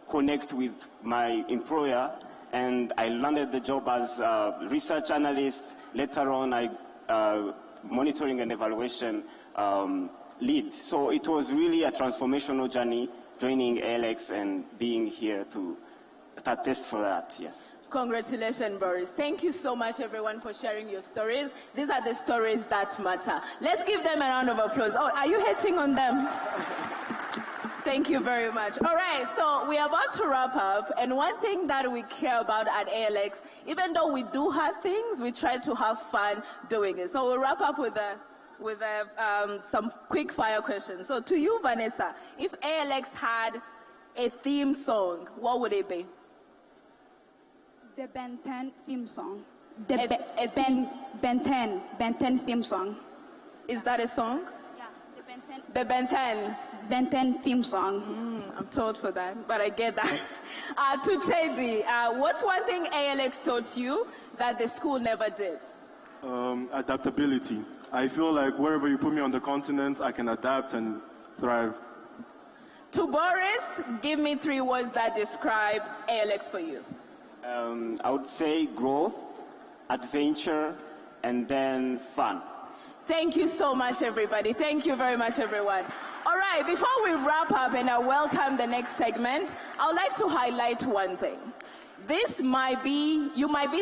connect with my employer, and I landed the job as a research analyst. Later on, monitoring and evaluation lead. So it was really a transformational journey, joining ALX and being here to attest for that, yes. Congratulations, Boris. Thank you so much, everyone, for sharing your stories. These are the stories that matter. Let's give them a round of applause. Oh, are you hitting on them? Thank you very much. All right, so we're about to wrap up, and one thing that we care about at ALX, even though we do hard things, we try to have fun doing it. So we'll wrap up with some quick fire questions. So to you, Vanessa, if ALX had a theme song, what would it be? The Ben 10 theme song. The Ben 10 theme song. Is that a song? Yeah, the Ben 10. The Ben 10. Ben 10 theme song. I'm told for that, but I get that. To Teddy, what's one thing ALX taught you that the school never did? Adaptability. I feel like wherever you put me on the continent, I can adapt and thrive. To Boris, give me 3 words that describe ALX for you. I would say growth, adventure, and then fun. Thank you so much, everybody. Thank you very much, everyone. All right, before we wrap up and I welcome the next segment, I would like to highlight one thing. You might be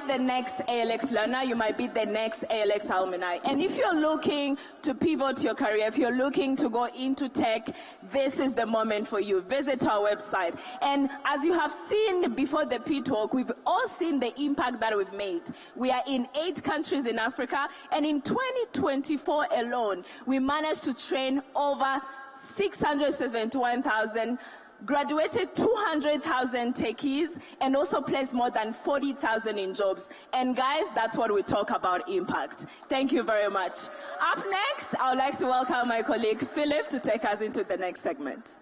the next ALX learner, you might be the next ALX alumni. And if you're looking to pivot your career, if you're looking to go into tech, this is the moment for you. Visit our website. And as you have seen before the P-Talk, we've all seen the impact that we've made. We are in 8 countries in Africa, and in 2024 alone, we managed to train over 671,000, graduated 200,000 techies, and also placed more than 40,000 in jobs. And guys, that's what we talk about, impact. Thank you very much. Up next, I would like to welcome my colleague Philip to take us into the next segment.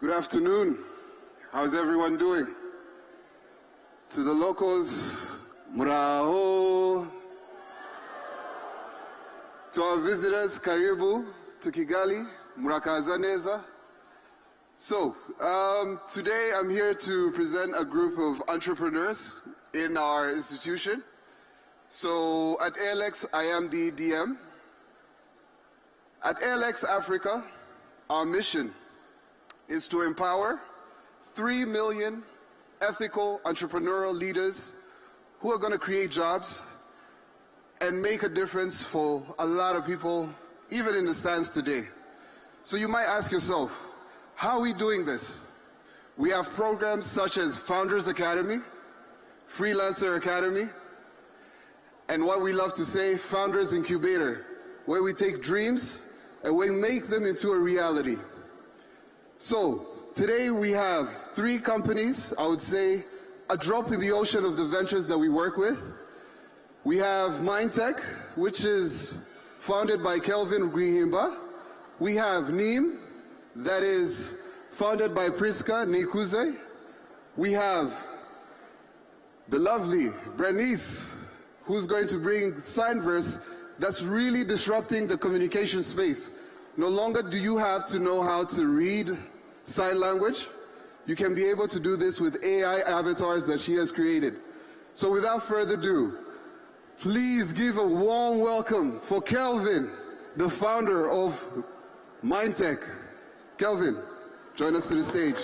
Good afternoon. How's everyone doing? To the locals, muraho. To our visitors, karibu to Kigali, murakaza neza. So, today I'm here to present a group of entrepreneurs in our institution. So, at ALX, I am the DM. At ALX Africa, our mission is to empower 3 million ethical entrepreneurial leaders who are going to create jobs and make a difference for a lot of people, even in the stands today. So you might ask yourself, how are we doing this? We have programs such as Founders Academy, Freelancer Academy, and what we love to say, Founders Incubator, where we take dreams and we make them into a reality. So today we have 3 companies, I would say, a drop in the ocean of the ventures that we work with. We have MindTech, which is founded by Kelvin Gwihimba. We have Neem, that is founded by Priska Nikuze. We have the lovely Bernice, who's going to bring Signverse that's really disrupting the communication space. No longer do you have to know how to read sign language. You can be able to do this with AI avatars that she has created. So without further ado, please give a warm welcome for Kelvin, the founder of MindTech. Kelvin, join us to the stage.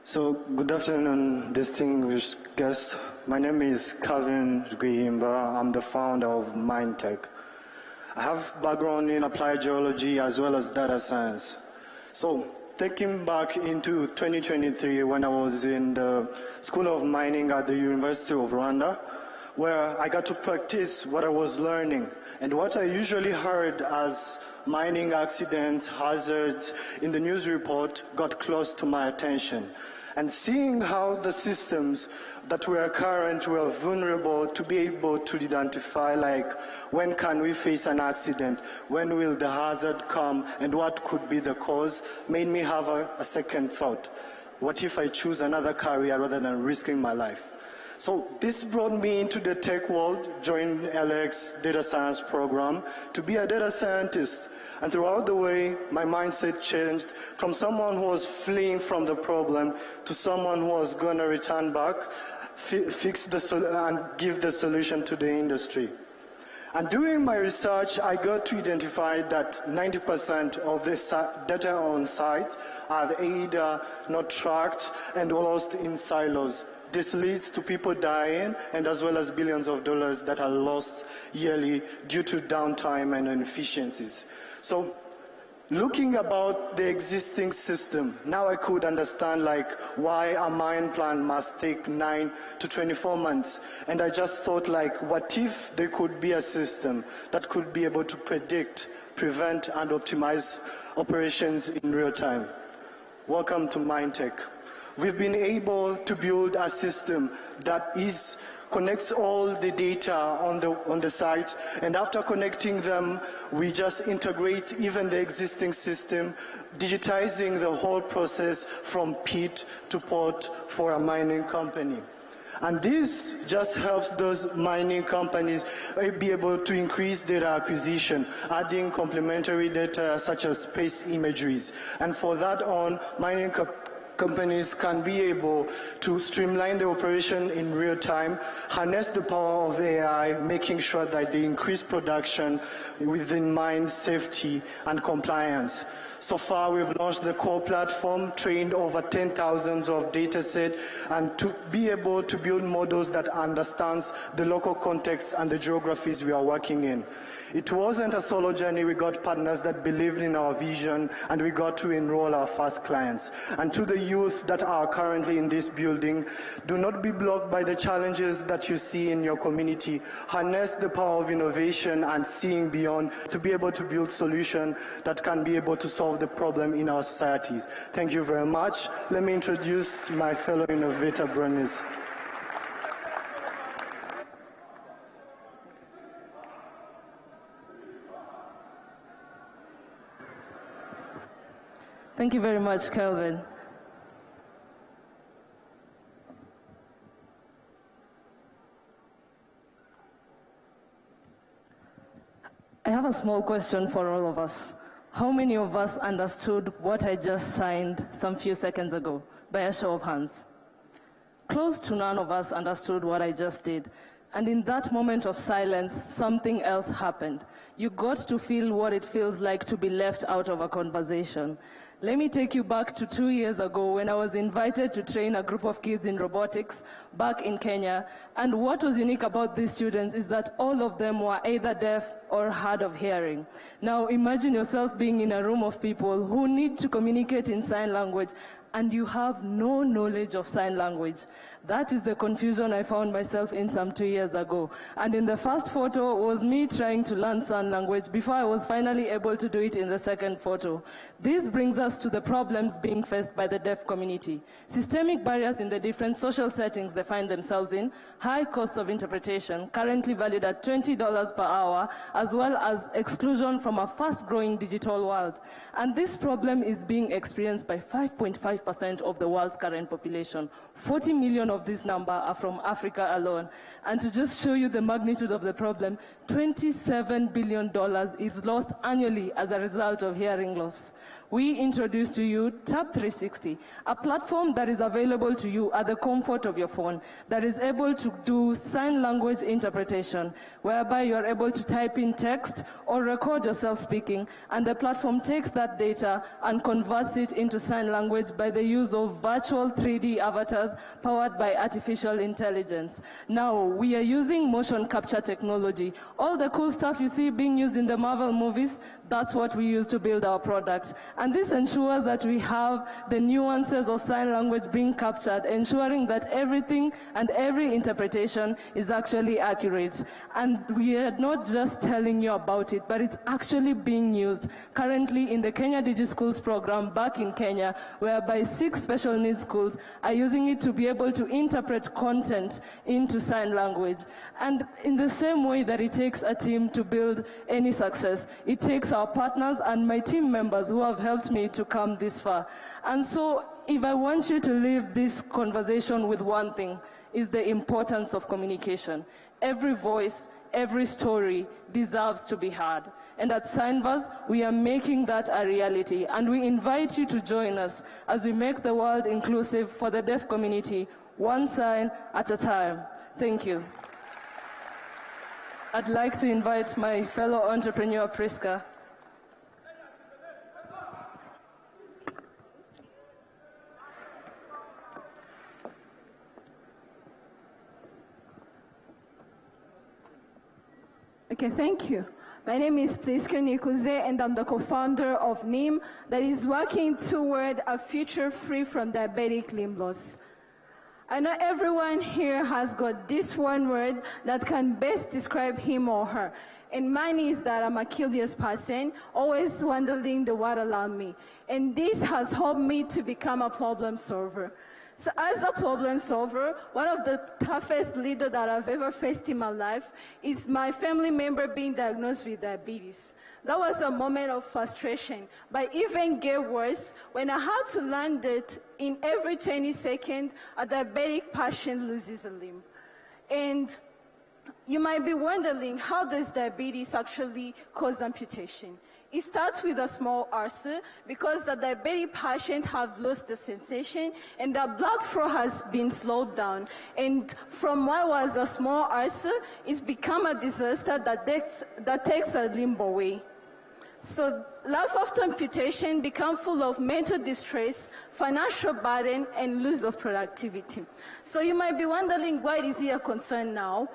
So, good afternoon, distinguished guests. My name is Calvin Guimba. I'm the founder of MindTech. I have background in applied geology as well as data science. So, taking back into 2023 when I was in the School of Mining at the University of Rwanda, where I got to practice what I was learning. And what I usually heard as mining accidents, hazards in the news report got close to my attention. And seeing how the systems that were current were vulnerable to be able to identify, like, when can we face an accident, when will the hazard come, and what could be the cause, made me have a second thought. What if I choose another career rather than risking my life? So this brought me into the tech world, joined LX data science program to be a data scientist. And throughout the way, my mindset changed from someone who was fleeing from the problem to someone who was going to return back, fix and give the solution to the industry. And doing my research, I got to identify that 90% of the data on sites are either not tracked and lost in silos. This leads to people dying and as well as billions of dollars that are lost yearly due to downtime and inefficiencies. So looking about the existing system, now I could understand like why a mine plan must take 9 to 24 months. And I just thought like, what if there could be a system that could be able to predict, prevent, and optimize operations in real time? Welcome to MindTech. We've been able to build a system that connects all the data on the site, and after connecting them, we just integrate even the existing system, digitizing the whole process from pit to port for a mining company. And this just helps those mining companies be able to increase data acquisition, adding complementary data such as space imageries. And for that on, mining companies can be able to streamline the operation in real time, harness the power of AI, making sure that they increase production within mine safety and compliance. So far, we've launched the core platform, trained over 10,000 of data set, and to be able to build models that understands the local context and the geographies we are working in. It wasn't a solo journey. We got partners that believed in our vision, and we got to enroll our first clients. And to the youth that are currently in this building, do not be blocked by the challenges that you see in your community. Harness the power of innovation and seeing beyond to be able to build solutions that can be able to solve the problem in our societies. Thank you very much. Let me introduce my fellow innovator, Bernice. Thank you very much, Kelvin. I have a small question for all of us. How many of us understood what I just signed some few seconds ago? By a show of hands. Close to none of us understood what I just did. And in that moment of silence, something else happened. You got to feel what it feels like to be left out of a conversation. Let me take you back to 2 years ago when I was invited to train a group of kids in robotics back in Kenya. And what was unique about these students is that all of them were either deaf or hard of hearing. Now imagine yourself being in a room of people who need to communicate in sign language, and you have no knowledge of sign language. That is the confusion I found myself in some 2 years ago. And in the first photo was me trying to learn sign language before I was finally able to do it in the second photo. This brings us to the problems being faced by the deaf community. Systemic barriers in the different social settings they find themselves in, high costs of interpretation, currently valued at $20 per hour, as as well as exclusion from a fast-growing digital world. And this problem is being experienced by 5.5% of the world's current population. 40 million of this number are from Africa alone. And to just show you the magnitude of the problem, $27 billion is lost annually as a result of hearing loss. We introduce to you Tap 360, a platform that is available to you at the comfort of your phone, that is able to do sign language interpretation, whereby you're able to type in text or record yourself speaking, and the platform takes that data and converts it into sign language by the use of virtual 3D avatars powered by artificial intelligence. Now, we are using motion capture technology. All the cool stuff you see being used in the Marvel movies, that's what we use to build our product. And this ensures that we have the nuances of sign language being captured, ensuring that everything and every interpretation is actually accurate. And we are not just telling you about it, but it's actually being used currently in the Kenya DigiSchools program back in Kenya, whereby 6 special needs schools are using it to be able to interpret content into sign language. And in the same way that it takes a team to build any success, it takes our partners and my team members who have helped me to come this far. And so if I want you to leave this conversation with one thing, is the importance of communication. Every voice, every story deserves to be heard. And at Signverse, we are making that a reality. And we invite you to join us as we make the world inclusive for the deaf community, one sign at a time. Thank you. I'd like to invite my fellow entrepreneur, Priska. Okay, thank you. My name is Priska Nikuze, and I'm the co-founder of NIM that is working toward a future free from diabetic limb loss. I know everyone here has got this one word that can best describe him or her. And mine is that I'm a curious person, always wondering the world around me. And this has helped me to become a problem solver. So as a problem solver, one of the toughest leaders that I've ever faced in my life is my family member being diagnosed with diabetes. That was a moment of frustration, but even get worse when I had to learn that in every 20 seconds, a diabetic patient loses a limb. And you might be wondering, how does diabetes actually cause amputation? It starts with a small ulcer because the diabetic patient have lost the sensation and the blood flow has been slowed down. And from what was a small ulcer, it's become a disaster that takes a limb away. So life after amputation becomes full of mental distress, financial burden, and loss of productivity. So you might be wondering, why is it a concern now?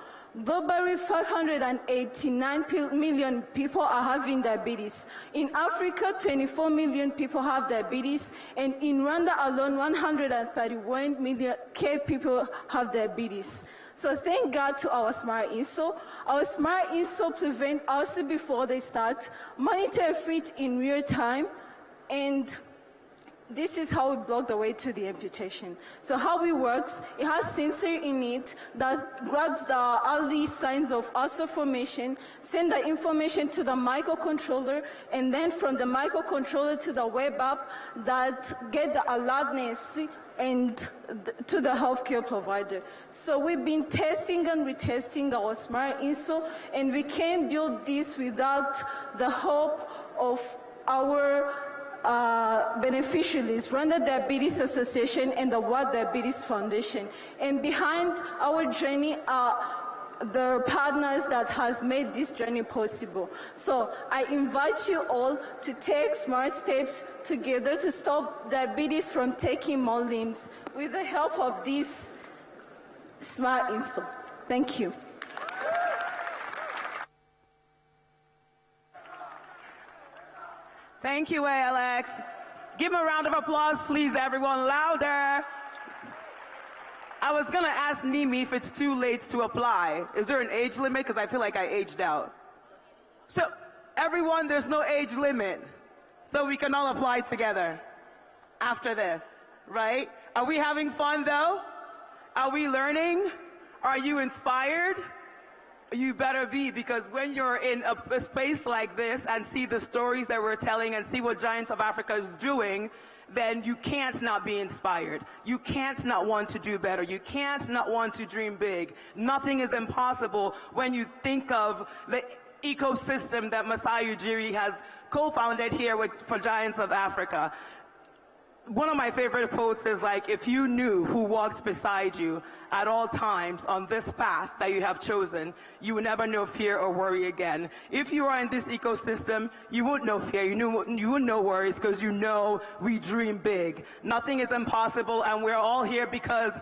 Globally, 589 million people are having diabetes. In Africa, 24 million people have diabetes, and in Rwanda alone, 131 million people have diabetes. So thank God to our smart insole. Our smart insole prevent ulcer before they start, monitor fit in real time, and this is how we block the way to the amputation. So how it works, it has sensor in it that grabs the early signs of ulcer formation, send the information to the microcontroller, and then from the microcontroller to the web app that get the alertness and to the healthcare provider. So we've been testing and retesting our smart insole, and we can't build this without the help of our beneficiaries, Rwanda Diabetes Association and the World Diabetes Foundation. And behind our journey are the partners that has made this journey possible. So I invite you all to take smart steps together to stop diabetes from taking more limbs with the help of this smart insole. Thank you. Thank you, ALX. Give a round of applause, please, everyone. Louder. I was going to ask Nimi if it's too late to apply. Is there an age limit? Because I feel like I aged out. So, everyone, there's no age limit. So we can all apply together after this, right? Are we having fun, though? Are we learning? Are you inspired? You better be, because when you're in a space like this and see the stories that we're telling and see what Giants of Africa is doing, then you can't not be inspired. You can't not want to do better. You can't not want to dream big. Nothing is impossible when you think of the ecosystem that Masai Ujiri has co-founded here for Giants of Africa. One of my favorite quotes is like, if you knew who walked beside you at all times on this path that you have chosen, you would never know fear or worry again. If you are in this ecosystem, you wouldn't know fear, you wouldn't know worries, because you know we dream big. Nothing is impossible, and we're all here because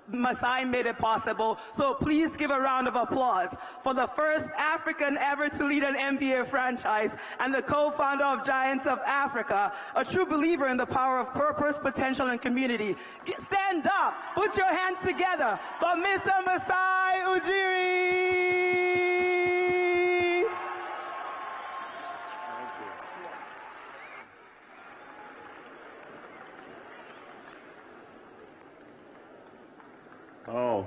Masai made it possible. So please give a round of applause for the first African ever to lead an NBA franchise and the co-founder of Giants of Africa, a true believer in the power of purpose, potential, and community. Stand up, put your hands together for Mr. Masai Ujiri. Oh,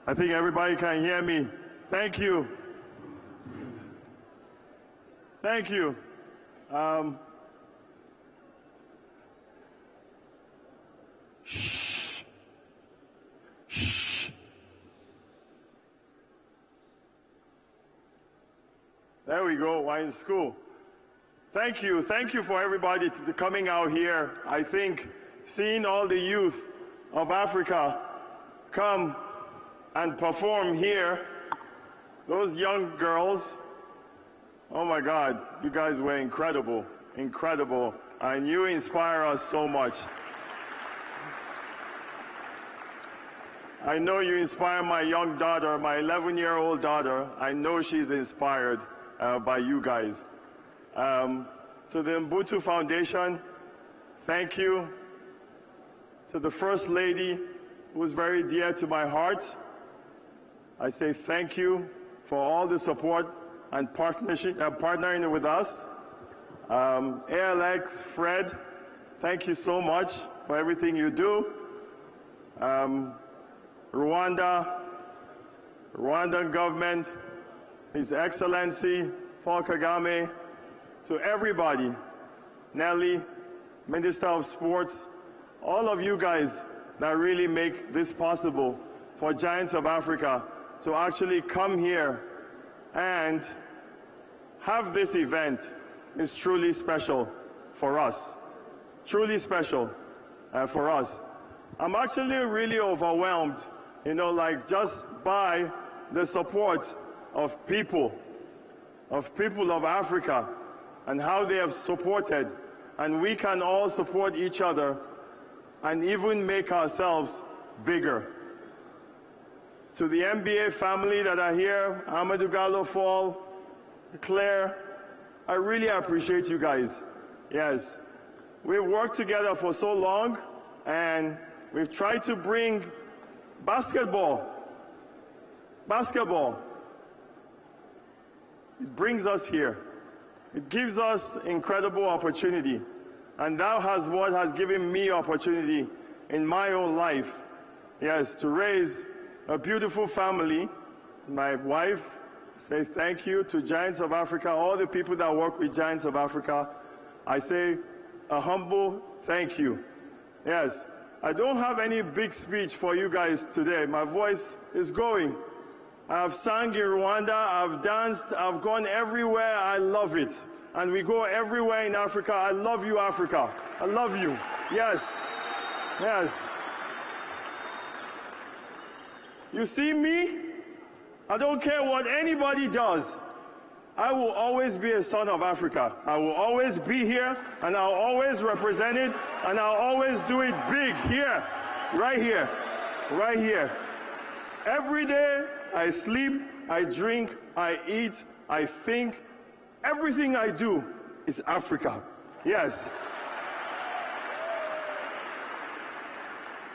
I think everybody can hear me. Thank you. Thank you. Shh. Shh. There we go. We're in school. Thank you. Thank you for everybody coming out here. I think seeing all the youth of Africa come and perform here, those young girls, oh my God, you guys were incredible, incredible, and you inspire us so much. I know you inspire my young daughter, my 11-year-old daughter. I know she's inspired by you guys. To the Mbutu Foundation, thank you. To the First Lady, who's very dear to my heart, I say thank you for all the support and partnership, partnering with us. ALX, Fred, thank you so much for everything you do. Rwandan government, His Excellency Paul Kagame, to everybody, Nelly, Minister of Sports, all of you guys that really make this possible for Giants of Africa to actually come here and have this event is truly special for us. Truly special for us. I'm actually really overwhelmed, you know, like just by the support of people of Africa and how they have supported, and we can all support each other and even make ourselves bigger. To the NBA family that are here, Amadou Gallo Fall, Claire, I really appreciate you guys. Yes, we've worked together for so long, and we've tried to bring basketball. It brings us here. It gives us incredible opportunity. And that has what has given me opportunity in my own life. Yes, to raise a beautiful family. My wife, say thank you to Giants of Africa, all the people that work with Giants of Africa. I say a humble thank you. Yes, I don't have any big speech for you guys today. My voice is going. I've sung in Rwanda, I've danced, I've gone everywhere. I love it. And we go everywhere in Africa. I love you, Africa. I love you. Yes. Yes. You see me? I don't care what anybody does. I will always be a son of Africa. I will always be here, and I'll always represent it, and I'll always do it big here, right here, right here. Every day, I sleep, I drink, I eat, I think. Everything I do is Africa. Yes.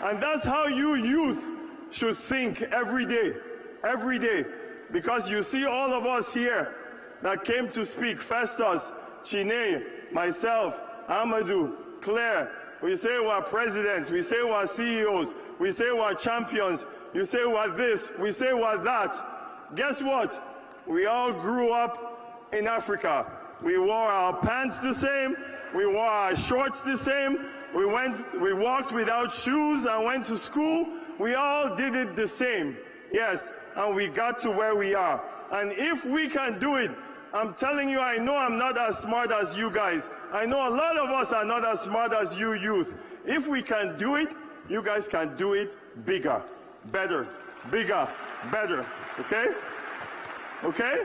And that's how you youth should think every day, because you see all of us here that came to speak, Festus, Chine, myself, Amadou, Claire. We say we're presidents, we say we're CEOs, we say we're champions, you say we're this, we say we're that. guess what? We all grew up in Africa. We wore our pants the same. We wore our shorts the same. We walked without shoes and went to school. We all did it the same. Yes, and we got to where we are. And if we can do it, I'm telling you, I know I'm not as smart as you guys. I know a lot of us are not as smart as you youth. If we can do it, you guys can do it bigger, better, bigger, better, okay? Okay?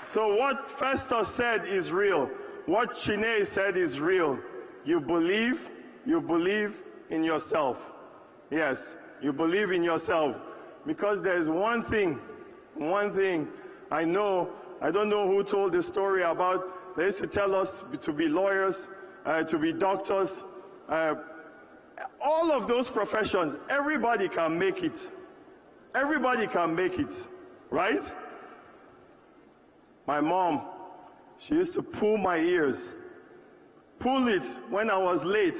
So what Festus said is real. What Chine said is real. You believe in yourself. Yes, you believe in yourself. Because there's one thing I know, I don't know who told the story about, they used to tell us to be lawyers, to be doctors, all of those professions, everybody can make it. Everybody can make it, right? My mom, she used to pull my ears. Pull it when I was late.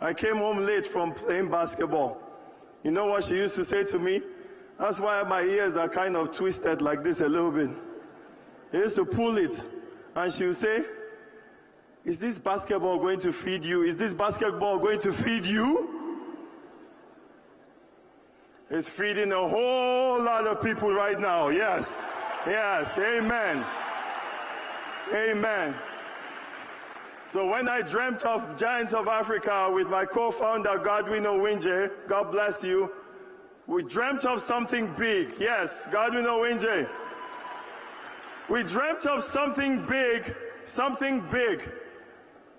I came home late from playing basketball. You know what she used to say to me? That's why my ears are kind of twisted like this a little bit. She used to pull it, and she would say, is this basketball going to feed you? Is this basketball going to feed you? It's feeding a whole lot of people right now, yes. Yes, amen. Amen. So when I dreamt of Giants of Africa with my co-founder, Godwin Owinje, God bless you, we dreamt of something big. Yes, Godwin Owinje. We dreamt of something big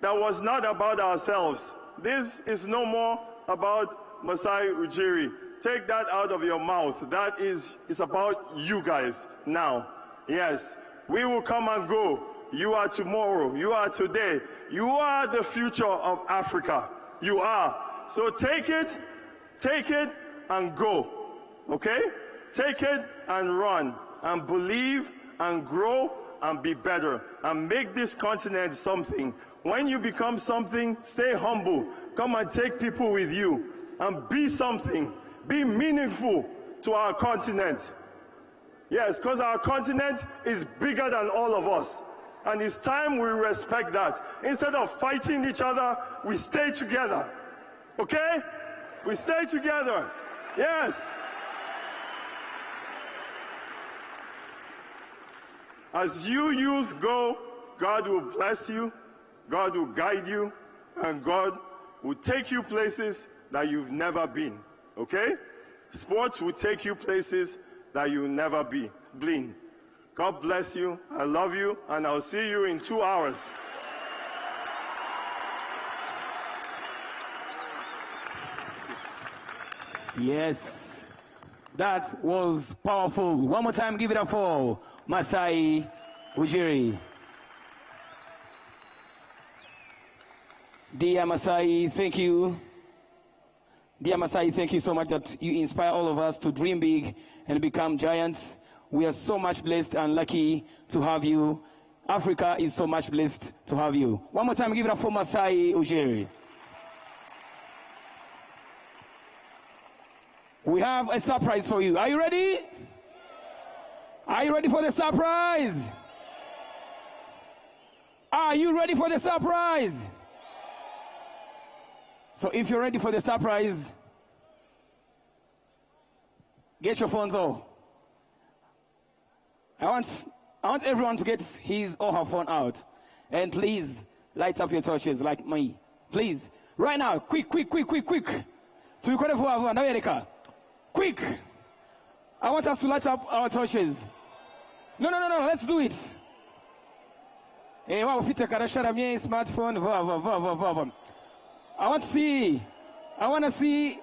that was not about ourselves. This is no more about Masai Ujiri. Take that out of your mouth. That is, it's about you guys now. Yes, we will come and go. You are tomorrow. You are today. You are the future of Africa. You are. So take it and go. Okay? Take it and run and believe and grow and be better and make this continent something. When you become something, stay humble. Come and take people with you and be something. Be meaningful to our continent. Yes, because our continent is bigger than all of us. And it's time we respect that. Instead of fighting each other, we stay together. Okay? We stay together. Yes. As you youth go, God will bless you, God will guide you, and God will take you places that you've never been. Okay? Sports will take you places that you'll never been. God bless you. I love you, and I'll see you in 2 hours. Yes, that was powerful. One more time, give it up for Masai Ujiri. Dear Masai, thank you. Dear Masai, thank you so much that you inspire all of us to dream big and become giants. We are so much blessed and lucky to have you. Africa is so much blessed to have you. One more time, give it up for Masai Ujiri. We have a surprise for you. Are you ready? Are you ready for the surprise? Are you ready for the surprise? So if you're ready for the surprise, get your phones off. I want everyone to get his or her phone out. And please, light up your torches like me. Please. Right now. Quick. Tubikore vuba ndabereka. Quick. I want us to light up our torches. No. Let's do it. Wow, ufite karasharamye smartphone. Va. I want to see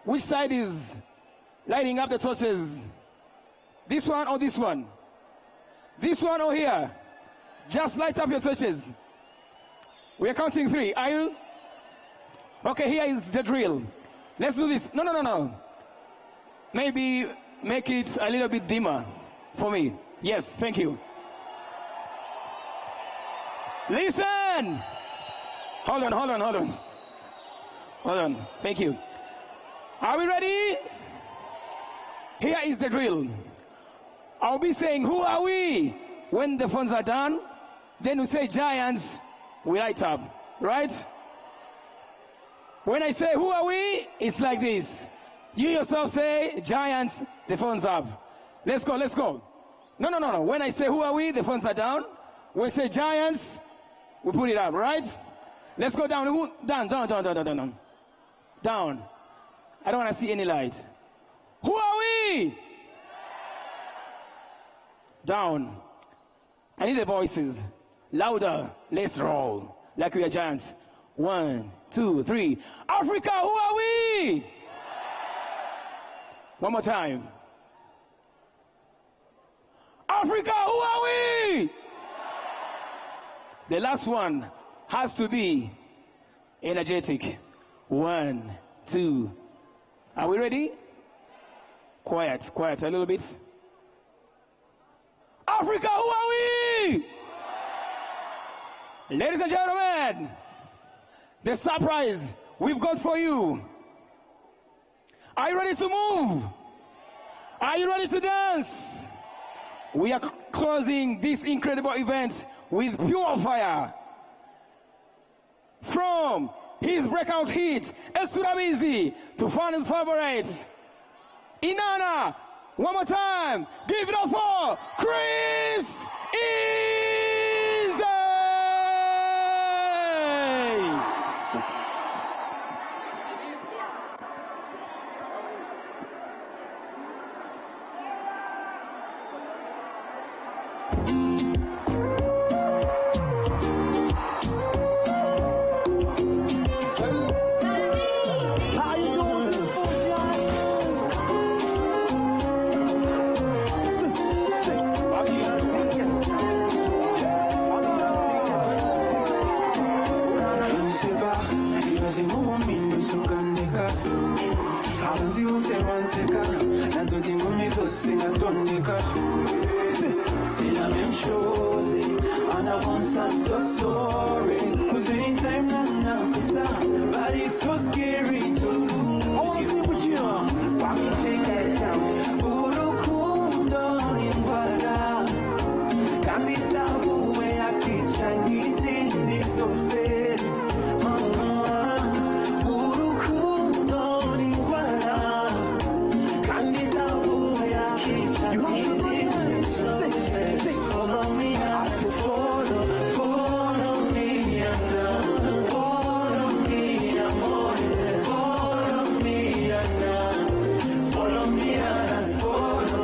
which side is lighting up the torches. This one or this one? This one or here? Just light up your torches. We are counting 3. Are you? Okay, here is the drill. Let's do this. No. Maybe make it a little bit dimmer for me. Yes, thank you. Listen! Hold on. Thank you. Are we ready? Here is the drill. I'll be saying, who are we? When the phones are done, then we say giants, we light up, right? When I say, who are we? It's like this. You yourself say, giants, the phone's up. Let's go, let's go. No. When I say, who are we? The phones are down. When I say giants, we put it up, right? Let's go down. Down. Down. I don't want to see any light. Who are we? Down. I need the voices. Louder. Let's roll. Like we are giants. 1, 2, 3. Africa, who are we? One more time. Africa, who are we? The last one has to be energetic. 1, 2. Are we ready? Quiet a little bit. Africa, who are we? Ladies and gentlemen, the surprise we've got for you. Are you ready to move? Are you ready to dance? We are closing this incredible event with pure fire. From his breakout hit, Esurabizi, to fans' favorites, Inanna. One more time, give it up for Chris Easy! C'est la même chose, en avance I'm so sorry, 'cause anytime I'm not but it's so scary to